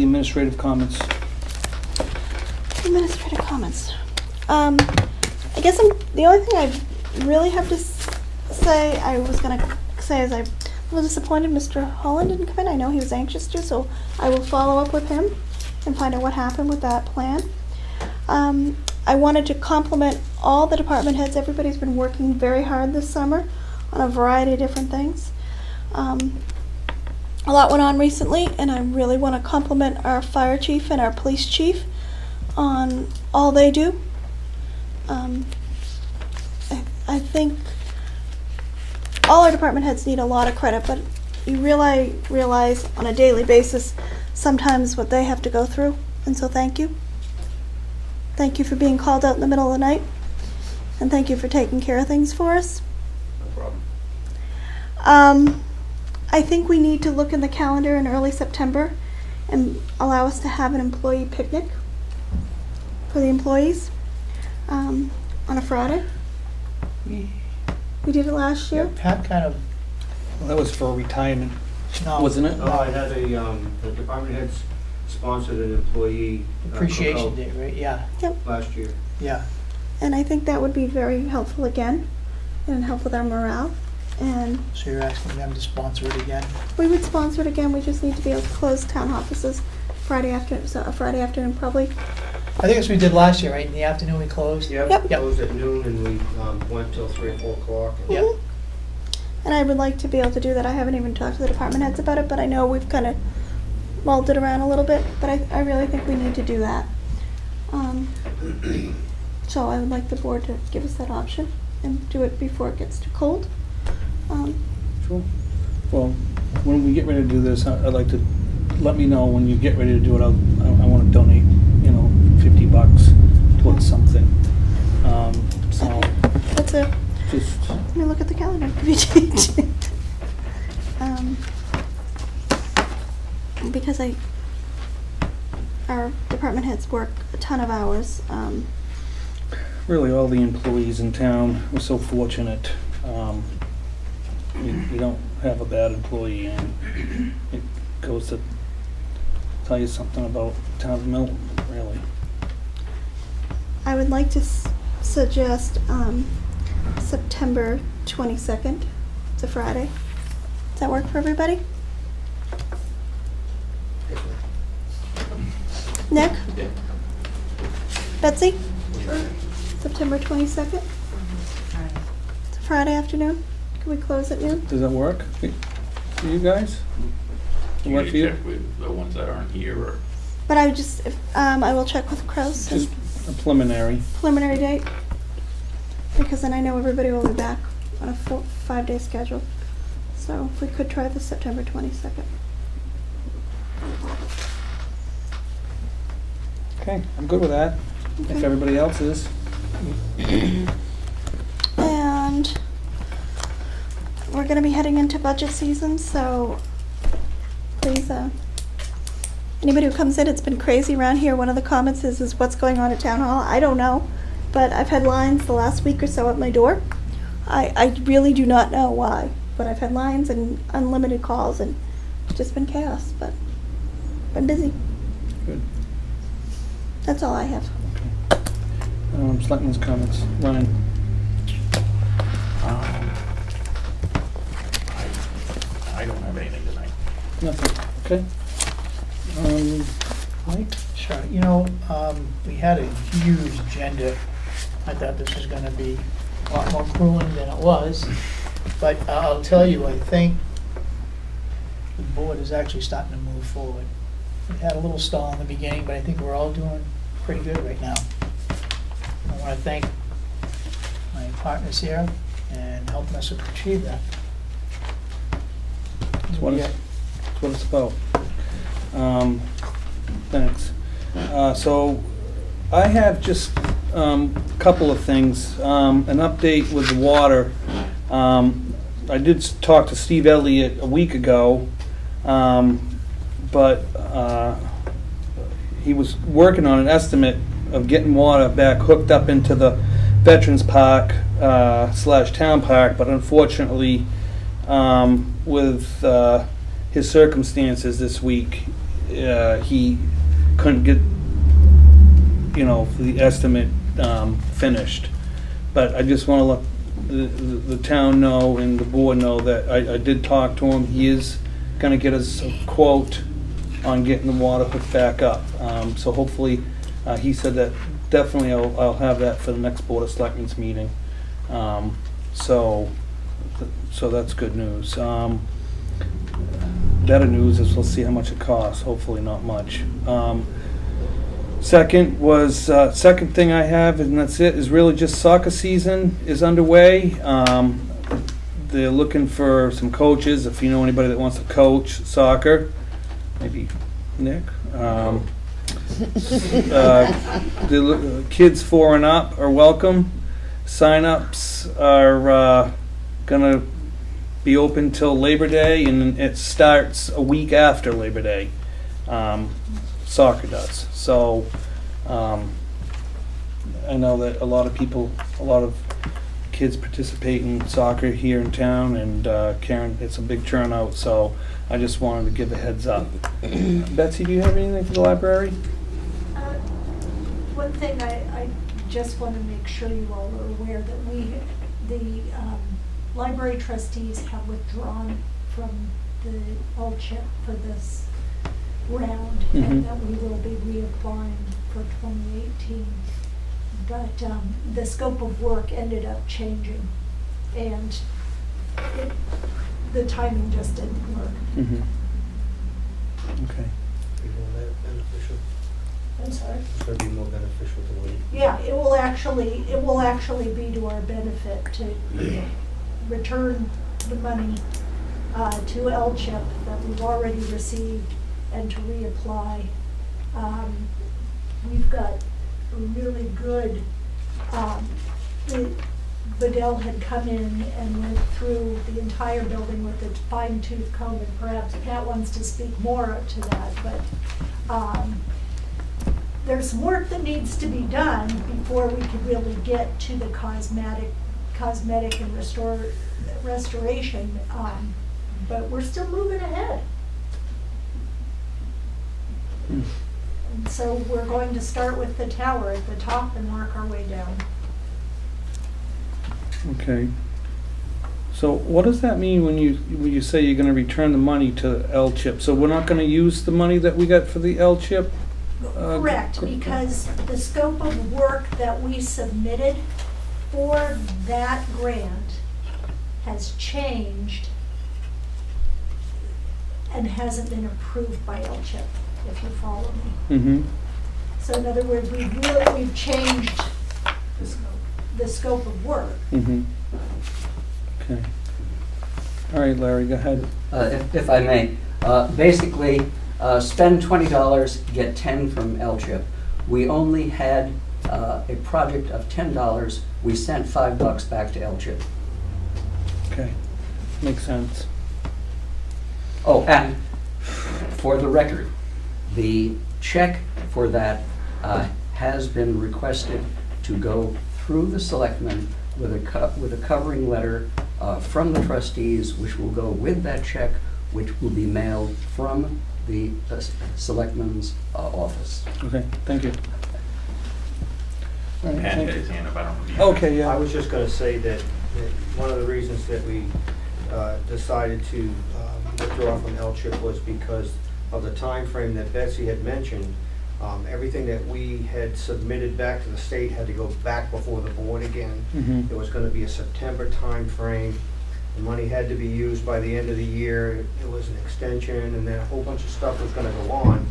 administrative comments. Administrative comments. I guess the only thing I really have to say, I was going to say is I'm a little disappointed Mr. Holland didn't come in. I know he was anxious to, so I will follow up with him and find out what happened with that plan. I wanted to compliment all the department heads. Everybody's been working very hard this summer on a variety of different things. A lot went on recently, and I really want to compliment our fire chief and our police chief on all they do. I think all our department heads need a lot of credit, but you really realize on a daily basis sometimes what they have to go through, and so thank you. Thank you for being called out in the middle of the night, and thank you for taking care of things for us. No problem. I think we need to look in the calendar in early September and allow us to have an employee picnic for the employees on a Friday. We did it last Yeah, year. Pat kind of, Well, that was for retirement, no. wasn't it? No, I had the department heads sponsored an employee Appreciation cookout Day, right? Yeah, last year. yeah. And I think that would be very helpful again and help with our morale. And So you're asking them to sponsor it again? we would sponsor it again. We just need to be able to close town offices Friday afternoon, so a Friday afternoon probably. I think that's what we did last year, right? In the afternoon we closed? Yep, Yep. closed at noon and we went till 3 or 4 o'clock. Yeah. Mhm. And I would like to be able to do that. I haven't even talked to the department heads about it, but I know we've kind of mulled it around a little bit, but I really think we need to do that. So I would like the board to give us that option and do it before it gets too cold. Sure. Well, when we get ready to do this, I'd like to let me know when you get ready to do it. I want to donate, $50 towards something. So That's a, just, let me look at the calendar. Give you a date. Because our department heads work a ton of hours. really all the employees in town, we're so fortunate. We don't have a bad employee, and it goes to tell you something about the town of Milton, really. I would like to suggest September 22nd. It's a Friday. Does that work for everybody? Nick? Yeah. Betsy? Sure. September 22nd? It's a Friday afternoon. Can we close at noon? Does that work for you guys? You Work need for you? to check with the ones that aren't here, or But I would just, I will check with Kraus and Just a preliminary. preliminary date. Because then I know everybody will be back on a 5-day schedule. So if we could try the September 22nd. Okay, I'm good with that, if Okay. everybody else is. And we're gonna be heading into budget season, so please, anybody who comes in, it's been crazy around here. One of the comments is what's going on at town hall? I don't know, but I've had lines the last week or so at my door. I really do not know why, but I've had lines and unlimited calls, and it's just been chaos, but been busy. Good. That's all I have. Selectmen's comments. Ryan? I don't have anything tonight. Nothing. Okay. Mike? Sure. We had a huge agenda. I thought this was going to be a lot more grueling than it was. But I'll tell you, I think the board is actually starting to move forward. We had a little stall in the beginning, but I think we're all doing pretty good right now. I want to thank my partners here and helping us achieve that. That's what it's about. Thanks. So I have just a couple of things. An update with the water. I did talk to Steve Elliott a week ago, but he was working on an estimate of getting water back hooked up into the Veterans Park / Town Park, but unfortunately, with his circumstances this week, he couldn't get the estimate finished. But I just want to let the town know and the board know that I did talk to him. He is going to get us a quote on getting the water hooked back up. So hopefully, he said that definitely I'll have that for the next Board of Selectmen's meeting. So that's good news. Better news is we'll see how much it costs. Hopefully not much. Second thing I have, and that's it, is really just soccer season is underway. They're looking for some coaches. If you know anybody that wants to coach soccer, maybe Nick. The kids 4 and up are welcome. Sign-ups are gonna be open till Labor Day, and it starts a week after Labor Day. Soccer does. So I know that a lot of kids participate in soccer here in town, and Karen, it's a big turnout, so I just wanted to give a heads up. Betsy, do you have anything for the library? One thing I just want to make sure you all are aware that the library trustees have withdrawn from the LCHIP for this round, and that we will be reapplying for 2018. But the scope of work ended up changing, and the timing just didn't work. Okay. Be more beneficial. I'm sorry? It's going to be more beneficial to wait. Yeah, it will actually be to our benefit to return the money to LCHIP that we've already received, and to reapply. We've got a really good, Bedell had come in and went through the entire building with a fine-tooth comb, and perhaps Pat wants to speak more to that, but there's some work that needs to be done before we can really get to the cosmetic and restoration, but we're still moving ahead. And so we're going to start with the tower at the top and work our way down. Okay. So what does that mean when you say you're going to return the money to L-CHIP? So we're not going to use the money that we got for the L-CHIP? Correct, because the scope of work that we submitted for that grant has changed and hasn't been approved by L-CHIP, if you follow me. Mm-hmm. So in other words, we've changed the scope of work. Mm-hmm. Okay. All right, Larry, go ahead. If I may, basically, spend $20, get 10 from L-CHIP. We only had a project of $10. We sent $5 back to L-CHIP. Okay, makes sense. Oh, and for the record, the check for that has been requested to go through the selectmen with a covering letter from the trustees, which will go with that check, which will be mailed from the selectmen's office. Okay, thank you. All right, Pat thank had you. his hand up, I don't know if you. Okay, yeah. I was just going to say that one of the reasons that we decided to withdraw from L-CHIP was because of the time frame that Betsy had mentioned. Everything that we had submitted back to the state had to go back before the board again. Mm-hmm. There was going to be a September time frame. The money had to be used by the end of the year. It was an extension, and then a whole bunch of stuff was going to go on,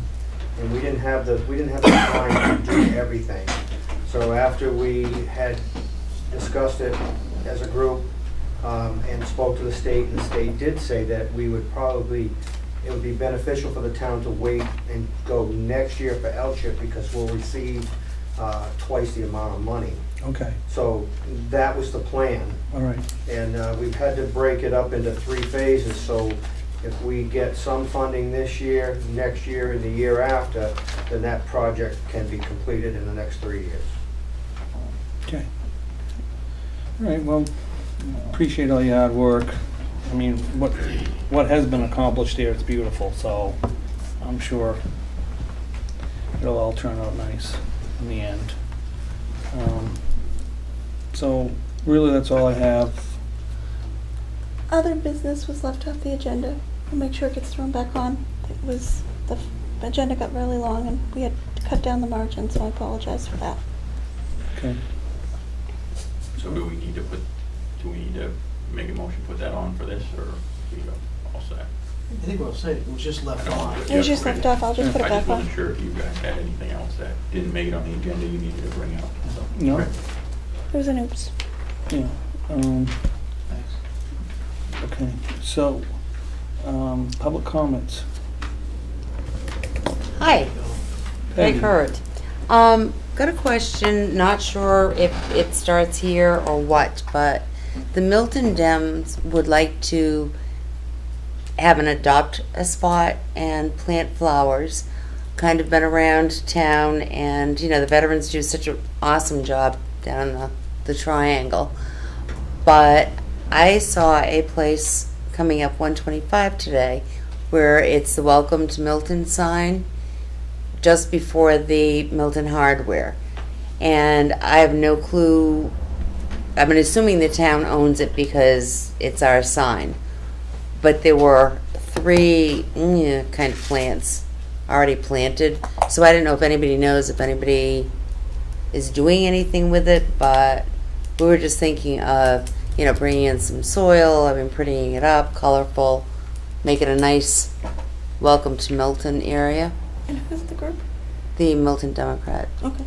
and we didn't have the time to do everything. So after we had discussed it as a group and spoke to the state, and the state did say that we would probably, it would be beneficial for the town to wait and go next year for L-CHIP because we'll receive twice the amount of money. Okay, So that was the plan. all right. And we've had to break it up into 3 phases, so if we get some funding this year, next year, and the year after, then that project can be completed in the next 3 years. Okay. All right, well, appreciate all your hard work. I mean, what has been accomplished here is beautiful, so I'm sure it'll all turn out nice in the end. So really, that's all I have. Other business was left off the agenda. We'll make sure it gets thrown back on. The agenda got really long and we had to cut down the margin, so I apologize for that. Okay. So do we need to make a motion, put that on for this, or we all set? I think we're all set. It was just left on. It was just left off. I'll just put it I back just on. wasn't sure if you guys had anything else that didn't make it on the agenda you needed to bring up. So. No? Okay. It was an oops. Yeah. Thanks. Okay, so, public comments. Hi, Peggy. Greg Hurt. Got a question, not sure if it starts here or what, but the Milton Dems would like to have an adopt a spot and plant flowers. Kind of been around town, and you know the veterans do such an awesome job down the triangle. But I saw a place coming up 125 today where it's the Welcome to Milton sign just before the Milton Hardware. And I have no clue. I'm assuming the town owns it because it's our sign. But there were 3 kind of plants already planted. So I don't know if anybody knows if anybody is doing anything with it, but we were just thinking of, you know, bringing in some soil, prettying it up, colorful, make it a nice welcome to Milton area. And who's the group? The Milton Democrat. Okay.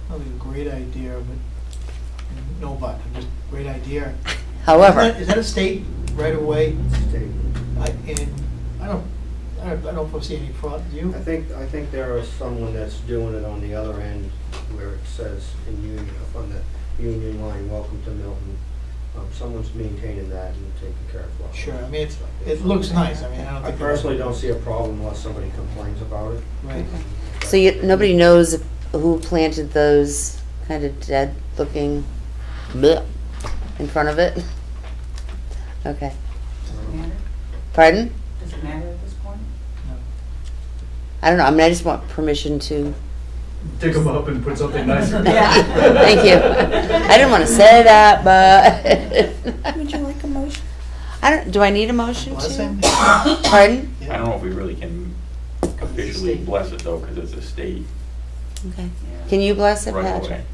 Probably a great idea, but no but, just great idea. However, Is that a state right away? State. And I don't, I don't foresee any problem. Do you? I think there is someone that's doing it on the other end where it says in Union, up on the Union line, welcome to Milton. Someone's maintaining that and taking care of flowers. Sure, I mean, it looks nice, I mean, I don't I think. personally don't see a problem unless somebody complains about it. Right. So nobody knows who planted those kind of dead-looking bleh in front of it? Okay. Does it matter? Pardon? Does it matter at this point? I don't know. I mean, I just want permission to. Dig them up and put something nicer. Thank you. I didn't want to say that, but. Would you like a motion? Do I need a motion Blessing? to? Pardon? I don't know if we really can officially bless it though, because it's a state. Okay. Can you bless it, Right Patrick? away.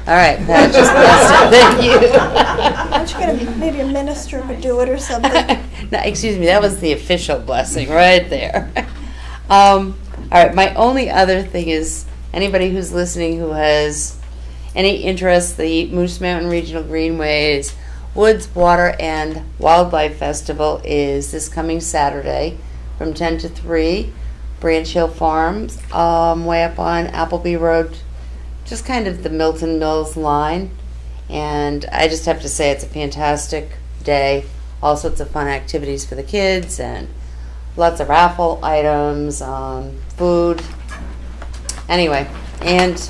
All right, Pat, just bless it. Thank you. Why don't you get maybe a minister would do it or something? No, excuse me, that was the official blessing right there. All right, my only other thing is anybody who's listening who has any interest, the Moose Mountain Regional Greenways Woods, Water, and Wildlife Festival is this coming Saturday from 10 to 3, Branch Hill Farms, way up on Appleby Road, just kind of the Milton Mills line. And I just have to say it's a fantastic day. All sorts of fun activities for the kids and lots of raffle items, food. Anyway, and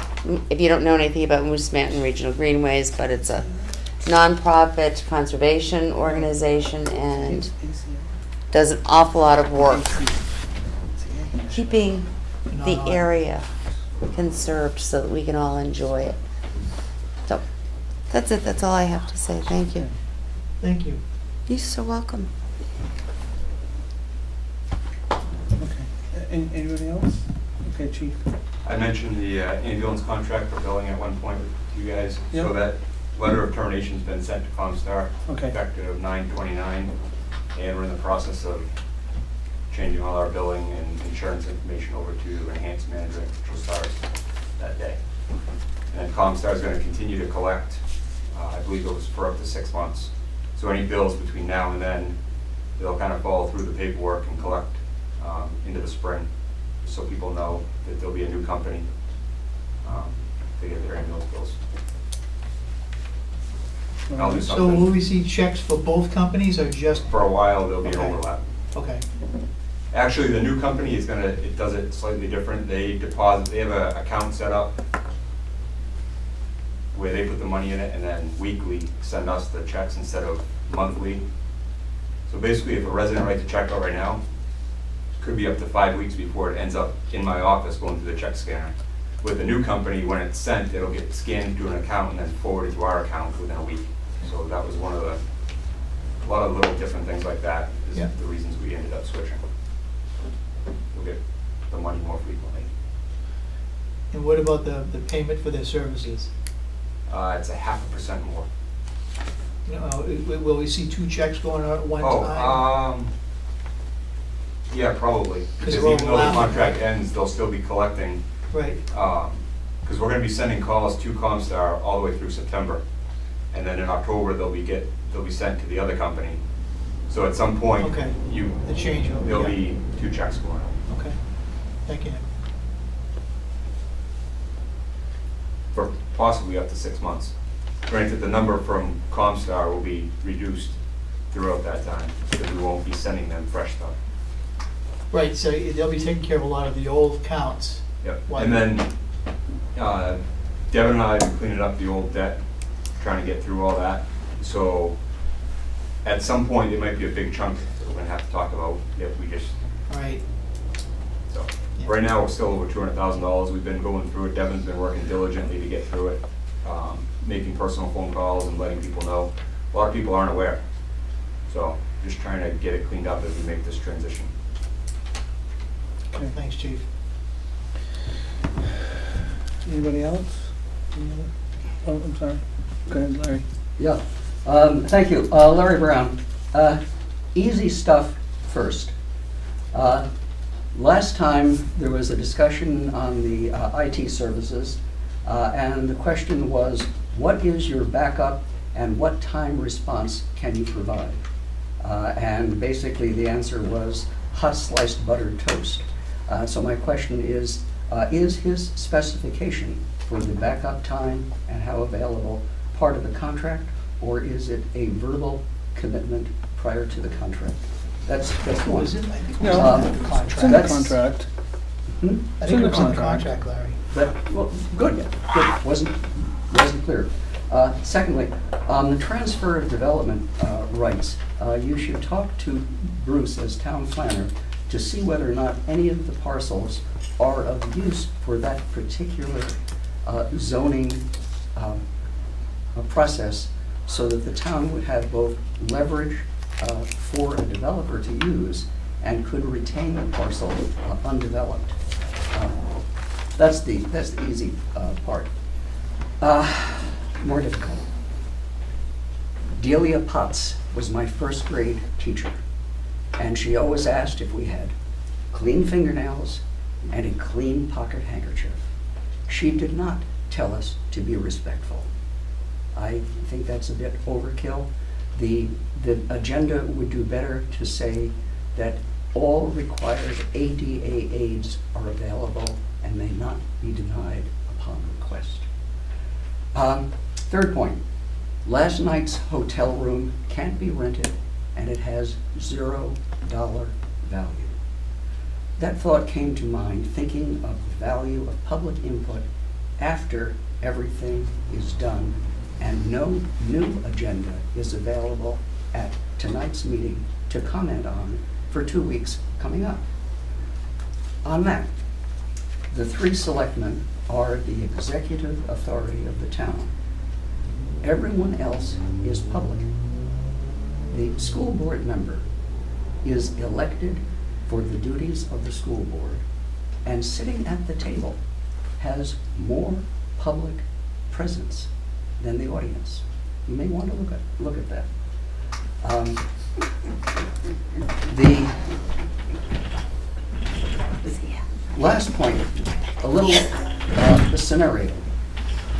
if you don't know anything about Moose Mountain Regional Greenways, but it's a nonprofit conservation organization and does an awful lot of work keeping the area conserved so that we can all enjoy it. So that's it. That's all I have to say. Thank you. Thank you. You're so welcome. Okay. Anybody else? Okay, Chief. I mentioned the ambulance contract for billing at one point with you guys. Yep. So that letter of termination's been sent to Comstar, Okay. effective 9/29, and we're in the process of changing all our billing and insurance information over to Enhanced Management, which will start that day. And Comstar is going to continue to collect, I believe it was for up to 6 months. So any bills between now and then, they'll kind of follow through the paperwork and collect into the spring, so people know that there'll be a new company to get their ambulance bills. And I'll do So something. will we see checks for both companies or just? For a while, there'll be an Okay. overlap. Okay. Actually, the new company is gonna, it does it slightly different. They deposit, they have an account set up where they put the money in it and then weekly send us the checks instead of monthly. So basically, if a resident writes a check out right now, it could be up to 5 weeks before it ends up in my office going through the check scanner. With the new company, when it's sent, it'll get scanned to an account and then forwarded to our account within a week. So that was one of the, a lot of little different things like that is Yeah. the reasons we ended up switching. We'll get the money more frequently. And what about the payment for their services? It's a 0.5% more. You know, will we see two checks going out at one time? Oh, yeah, probably. Because they're even though the overlapping, contract right? ends, they'll still be collecting. Right. Because we're going to be sending calls to Comstar all the way through September. And then in October, they'll be sent to the other company. So at some point, Okay. The changeover. there'll yeah. be 2 checks going out. Okay. Thank you. For possibly up to 6 months. Granted, the number from Comstar will be reduced throughout that time, because we won't be sending them fresh stuff. Right, so they'll be taking care of a lot of the old counts. Yep. Why- And then Devin and I have been cleaning up the old debt, trying to get through all that. So at some point, there might be a big chunk that we're going to have to talk about if we just. Right. So Yeah. right now, we're still over $200,000. We've been going through it. Devin's been working diligently to get through it, making personal phone calls and letting people know. A lot of people aren't aware. So just trying to get it cleaned up as we make this transition. Okay, thanks, Chief. Anybody else? Oh, I'm sorry. Go ahead, Larry. Yeah, thank you. Larry Brown. Easy stuff first. Last time there was a discussion on the IT services, and the question was, what is your backup and what time response can you provide? And basically the answer was hot sliced buttered toast. So my question is his specification for the backup time and how available part of the contract, or is it a verbal commitment prior to the contract? That's one. Was it? I think it No. was in the It's contract. in the That's- contract. I It's think in it the was in the contract. contract, Larry. Well, good, good, wasn't clear. Secondly, on the transfer of development rights, you should talk to Bruce as town planner to see whether or not any of the parcels are of use for that particular zoning process, so that the town would have both leverage for a developer to use and could retain the parcel undeveloped. That's the easy part. More difficult. Delia Potts was my first grade teacher, and she always asked if we had clean fingernails and a clean pocket handkerchief. She did not tell us to be respectful. I think that's a bit overkill. The agenda would do better to say that all required ADA aids are available and may not be denied upon request. Third point, last night's hotel room can't be rented and it has $0 value. That thought came to mind thinking of the value of public input after everything is done and no new agenda is available at tonight's meeting to comment on for 2 weeks coming up. On that, the 3 selectmen are the executive authority of the town. Everyone else is public. The school board member is elected for the duties of the school board, and sitting at the table has more public presence than the audience. You may want to look at that. The last point, a little scenario.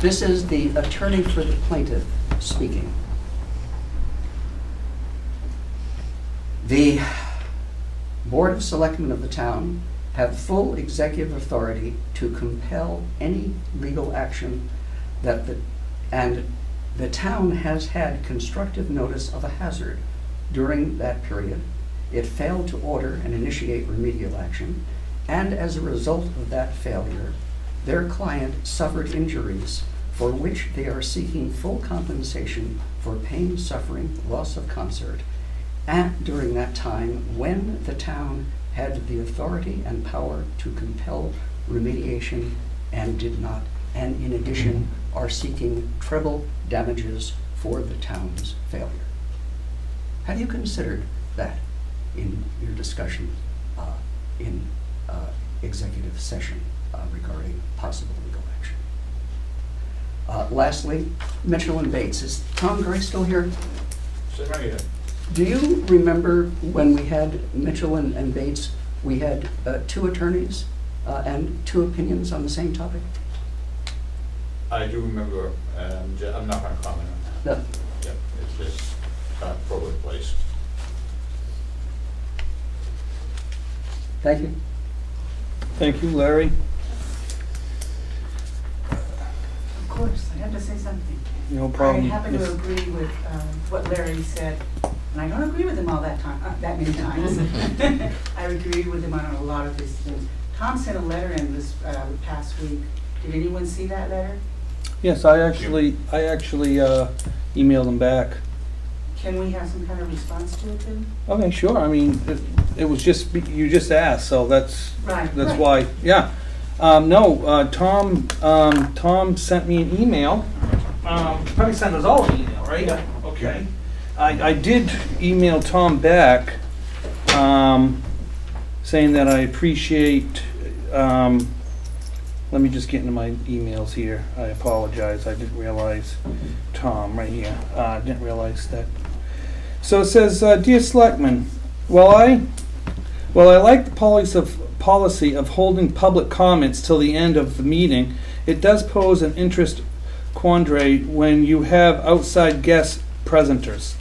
This is the attorney for the plaintiff speaking. The Board of Selectmen of the town have full executive authority to compel any legal action and the town has had constructive notice of a hazard during that period. It failed to order and initiate remedial action, and as a result of that failure, their client suffered injuries for which they are seeking full compensation for pain, suffering, loss of concert, and during that time when the town had the authority and power to compel remediation and did not, and in addition are seeking treble damages for the town's failure. Have you considered that in your discussion in executive session regarding possible legal action? Lastly, Mitchell and Bates. Is Tom Gray still here? Sit right here. Do you remember when we had Mitchell and Bates, we had 2 attorneys and 2 opinions on the same topic? I do remember, I'm not going to comment on that. No. Yep, it's just not appropriate place. Thank you. Thank you, Larry. Of course, I have to say something. No problem. I happen Yes. to agree with what Larry said, and I don't agree with him all that many times. I agreed with him on a lot of these things. Tom sent a letter in this past week. Did anyone see that letter? Yes, I actually emailed them back. Can we have some kind of response to it then? Okay, sure. I mean, it was just, you just asked, so that's Right. why. Yeah. Tom sent me an email. Probably sent us all an email, right? Yeah. Okay. I did email Tom back, saying that I appreciate. Let me just get into my emails here. I apologize. I didn't realize Tom right here. Didn't realize that. So it says, Dear Selectmen, while I like the policy of holding public comments till the end of the meeting, it does pose an interest quandary when you have outside guest presenters.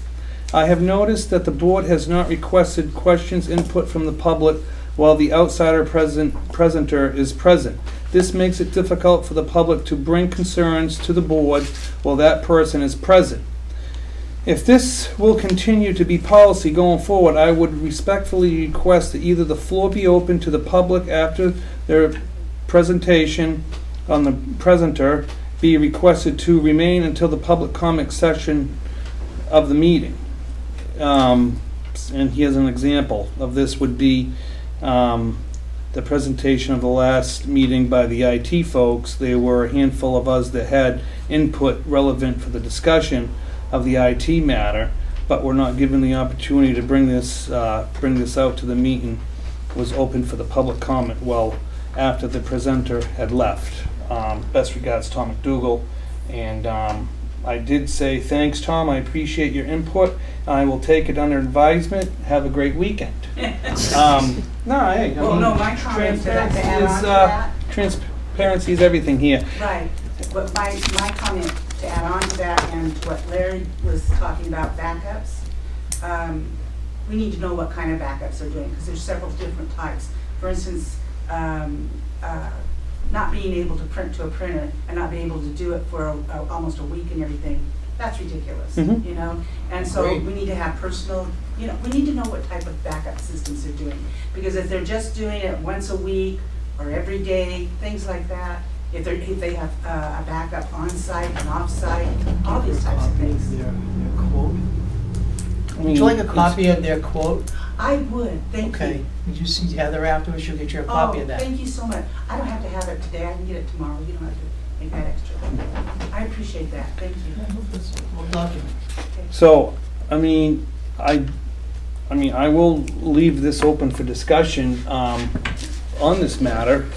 I have noticed that the board has not requested questions input from the public while the outsider presenter is present. This makes it difficult for the public to bring concerns to the board while that person is present. If this will continue to be policy going forward, I would respectfully request that either the floor be open to the public after their presentation on the presenter be requested to remain until the public comment section of the meeting. And here's an example of this would be the presentation of the last meeting by the IT folks. There were a handful of us that had input relevant for the discussion of the IT matter, but were not given the opportunity to bring this out to the meeting. Was open for the public comment well after the presenter had left. Best regards, Tom McDougall. And I did say, thanks, Tom, I appreciate your input. I will take it under advisement. Have a great weekend. My comment to add on to that. Transparency is everything here. Right, but my comment to add on to that and what Larry was talking about backups, we need to know what kind of backups they're doing, because there's several different types. For instance, not being able to print to a printer and not being able to do it for almost a week and everything, that's ridiculous, you know? And so we need to have personal, you know, we need to know what type of backup systems they're doing. Because if they're just doing it once a week or every day, things like that, if they have a backup on-site and off-site, all these types of things. Their quote. Would you like a copy of their quote? I would, thank you. Okay. Would you see Heather afterwards? She'll get you a copy of that. Thank you so much. I don't have to have it today. I can get it tomorrow. You don't have to make that extra. I appreciate that. Thank you. We'll document. So, I mean, I will leave this open for discussion on this matter.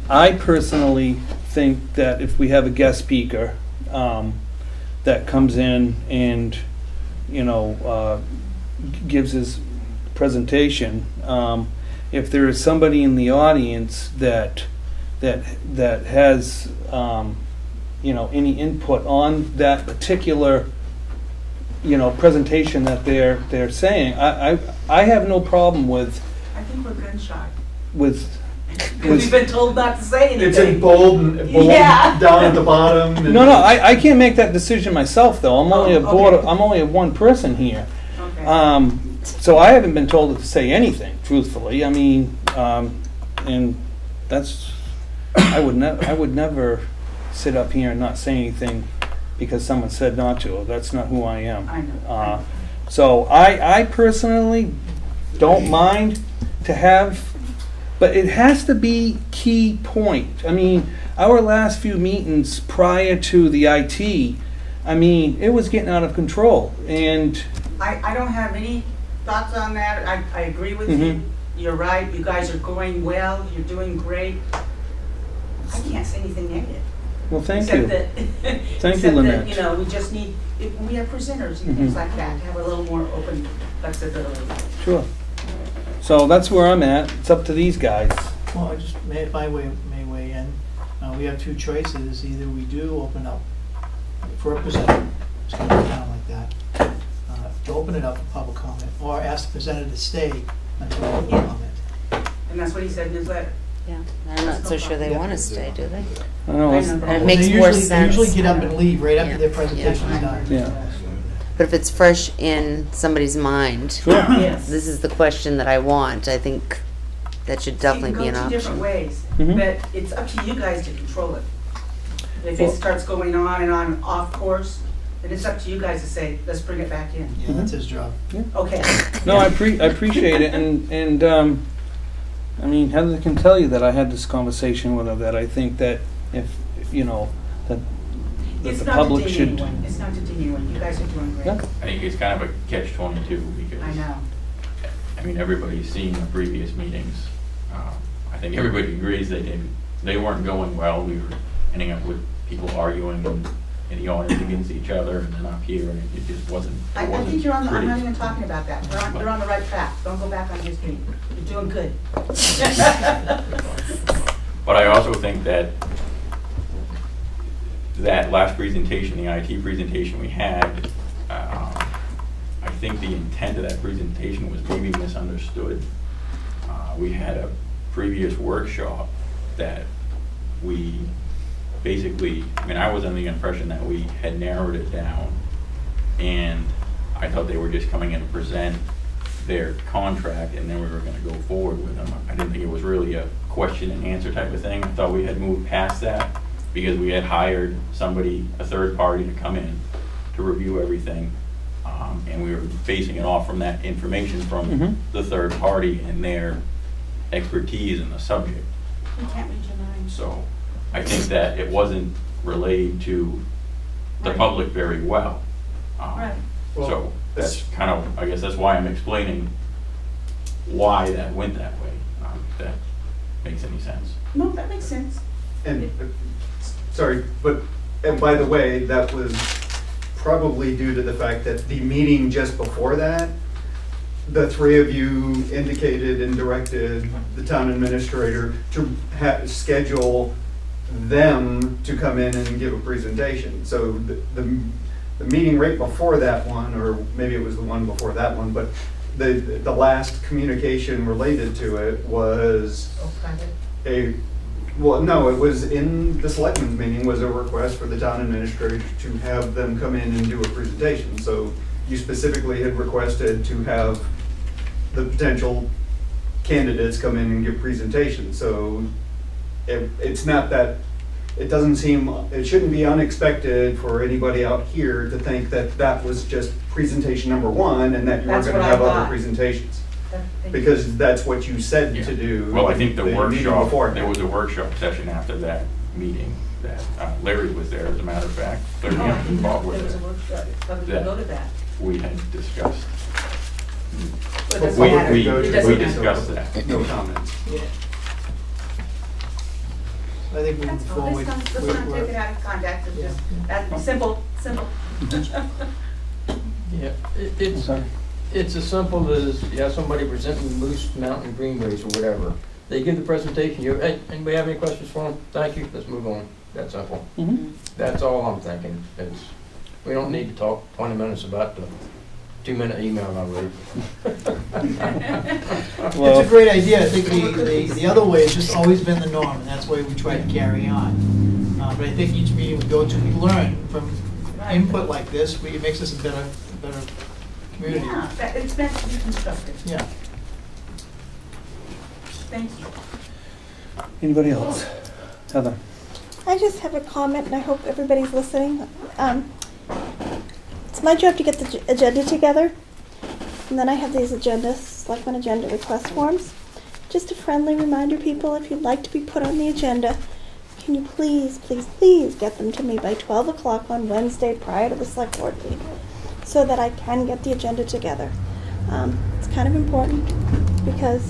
I personally think that if we have a guest speaker that comes in and, you know, gives his presentation, if there is somebody in the audience that has you know, any input on that particular, you know, presentation that they're saying, I have no problem with. I think we're gun shy. With. We've been told not to say anything. It's in bold and down at the bottom. No, I can't make that decision myself though. I'm only a board. I'm only a one person here. Okay. So I haven't been told to say anything, truthfully. I mean, and that's I would never sit up here and not say anything because someone said not to. That's not who I am. I know. So I personally don't mind to have. But it has to be key point. I mean, our last few meetings prior to the IT, I mean, it was getting out of control. And I don't have any thoughts on that. I agree with you. You're right. You guys are going well. You're doing great. I can't say anything negative. Well, thank you. Thank you, Lynette. That, you know, we just need, we have presenters and things like that, to have a little more open flexibility. Sure. So that's where I'm at. It's up to these guys. Well, I just may weigh in. We have two choices. Either we do open up for a presenter, it's going to be down like that, to open it up for public comment, or ask the presenter to stay until public comment. And that's what he said in his letter. Yeah, I'm not so sure they want to stay, do they? I don't know. And it makes more sense. They usually get up and leave right after their presentation is done. Yeah. But if it's fresh in somebody's mind, Yes. this is the question that I want. I think that should definitely be an It can go two option. different ways, but it's up to you guys to control it. If it starts going on and on off course, then it's up to you guys to say, let's bring it back in. Yeah, that's his job. Okay. No, I appreciate it, and I mean, Heather can tell you that I had this conversation with her, that I think that if, you know, that It's the not public to ding should. anyone. It's not to ding anyone. You guys are doing great. Yeah. I think it's kind of a catch-22 because I know. I mean, everybody's seen the previous meetings. I think everybody agrees they weren't going well. We were ending up with people arguing in the audience against each other, and then up here, and it just wasn't. I think you're on the, I'm pretty. not even talking about that. They're on the right track. Don't go back on history. You're doing good. But I also think that last presentation, the IT presentation we had, think the intent of that presentation was maybe misunderstood. We had a previous workshop that we basically, I mean, I was under the impression that we had narrowed it down, and I thought they were just coming in to present their contract, and then we were gonna go forward with them. I didn't think it was really a question and answer type of thing. I thought we had moved past that, because we had hired somebody, a third party, to come in to review everything. And we were basing it off from that information from the third party and their expertise in the subject. You can't read your mind. So I think that it wasn't relayed to the Right. public very well. Right. So that's kind of, I guess that's why I'm explaining why that went that way, if that makes any sense. No, that makes sense. And, sorry, but, and by the way, that was probably due to the fact that the meeting just before that, the three of you indicated and directed the town administrator to schedule them to come in and give a presentation. So the meeting right before that one, or maybe it was the one before that one, but the last communication related to it was well, no, it was in the selectmen's meeting, was a request for the town administrator to have them come in and do a presentation. So you specifically had requested to have the potential candidates come in and give presentations. So it's not that, it doesn't seem, it shouldn't be unexpected for anybody out here to think that that was just presentation number one and that you were That's going to what I have other thought. presentations. Because that's what you said to do. Well, I think the meeting workshop, before. there was a workshop session after that meeting that Larry was there, as a matter of fact. Larry and Bob were There was a there. workshop, probably That go to that. we had discussed. But it doesn't We matter. It doesn't we matter. discussed that. No comments. Yeah. I think moving That's all, forward. let's not we're- take it out of context, it's Yeah. just, that's simple. Yeah, it's as simple as, you have somebody presenting Moose Mountain Greenways or whatever. They give the presentation, hey, anybody have any questions for them? Thank you, let's move on. That simple. That's all I'm thinking, is, we don't need to talk 20 minutes about the 2-minute email I read. It's a great idea. I think the other way has just always been the norm, and that's the way we try to carry on. But I think each meeting we go to, we learn from input like this. It makes us a better community. Yeah, it's meant to be constructive. Yeah. Thank you. Anybody else? Heather? I just have a comment, and I hope everybody's listening. It's my job to get the agenda together, and then I have these selectmen agenda request forms. Just a friendly reminder, people, if you'd like to be put on the agenda, can you please, please, please get them to me by 12 o'clock on Wednesday prior to the select board meeting, so that I can get the agenda together. It's kind of important, because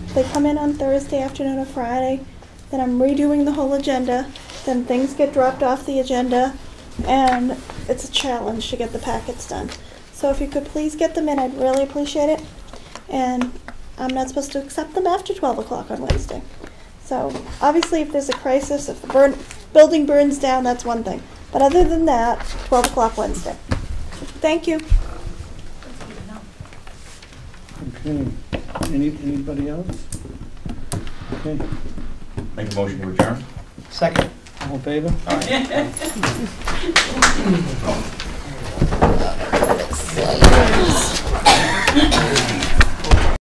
if they come in on Thursday afternoon or Friday, then I'm redoing the whole agenda, then things get dropped off the agenda, and it's a challenge to get the packets done. So if you could please get them in, I'd really appreciate it. And I'm not supposed to accept them after 12 o'clock on Wednesday. So obviously if there's a crisis, if the building burns down, that's one thing. But other than that, 12 o'clock Wednesday. Thank you. Okay. Anybody else? Okay. Make a motion to adjourn? Second. All in favor? Sliders.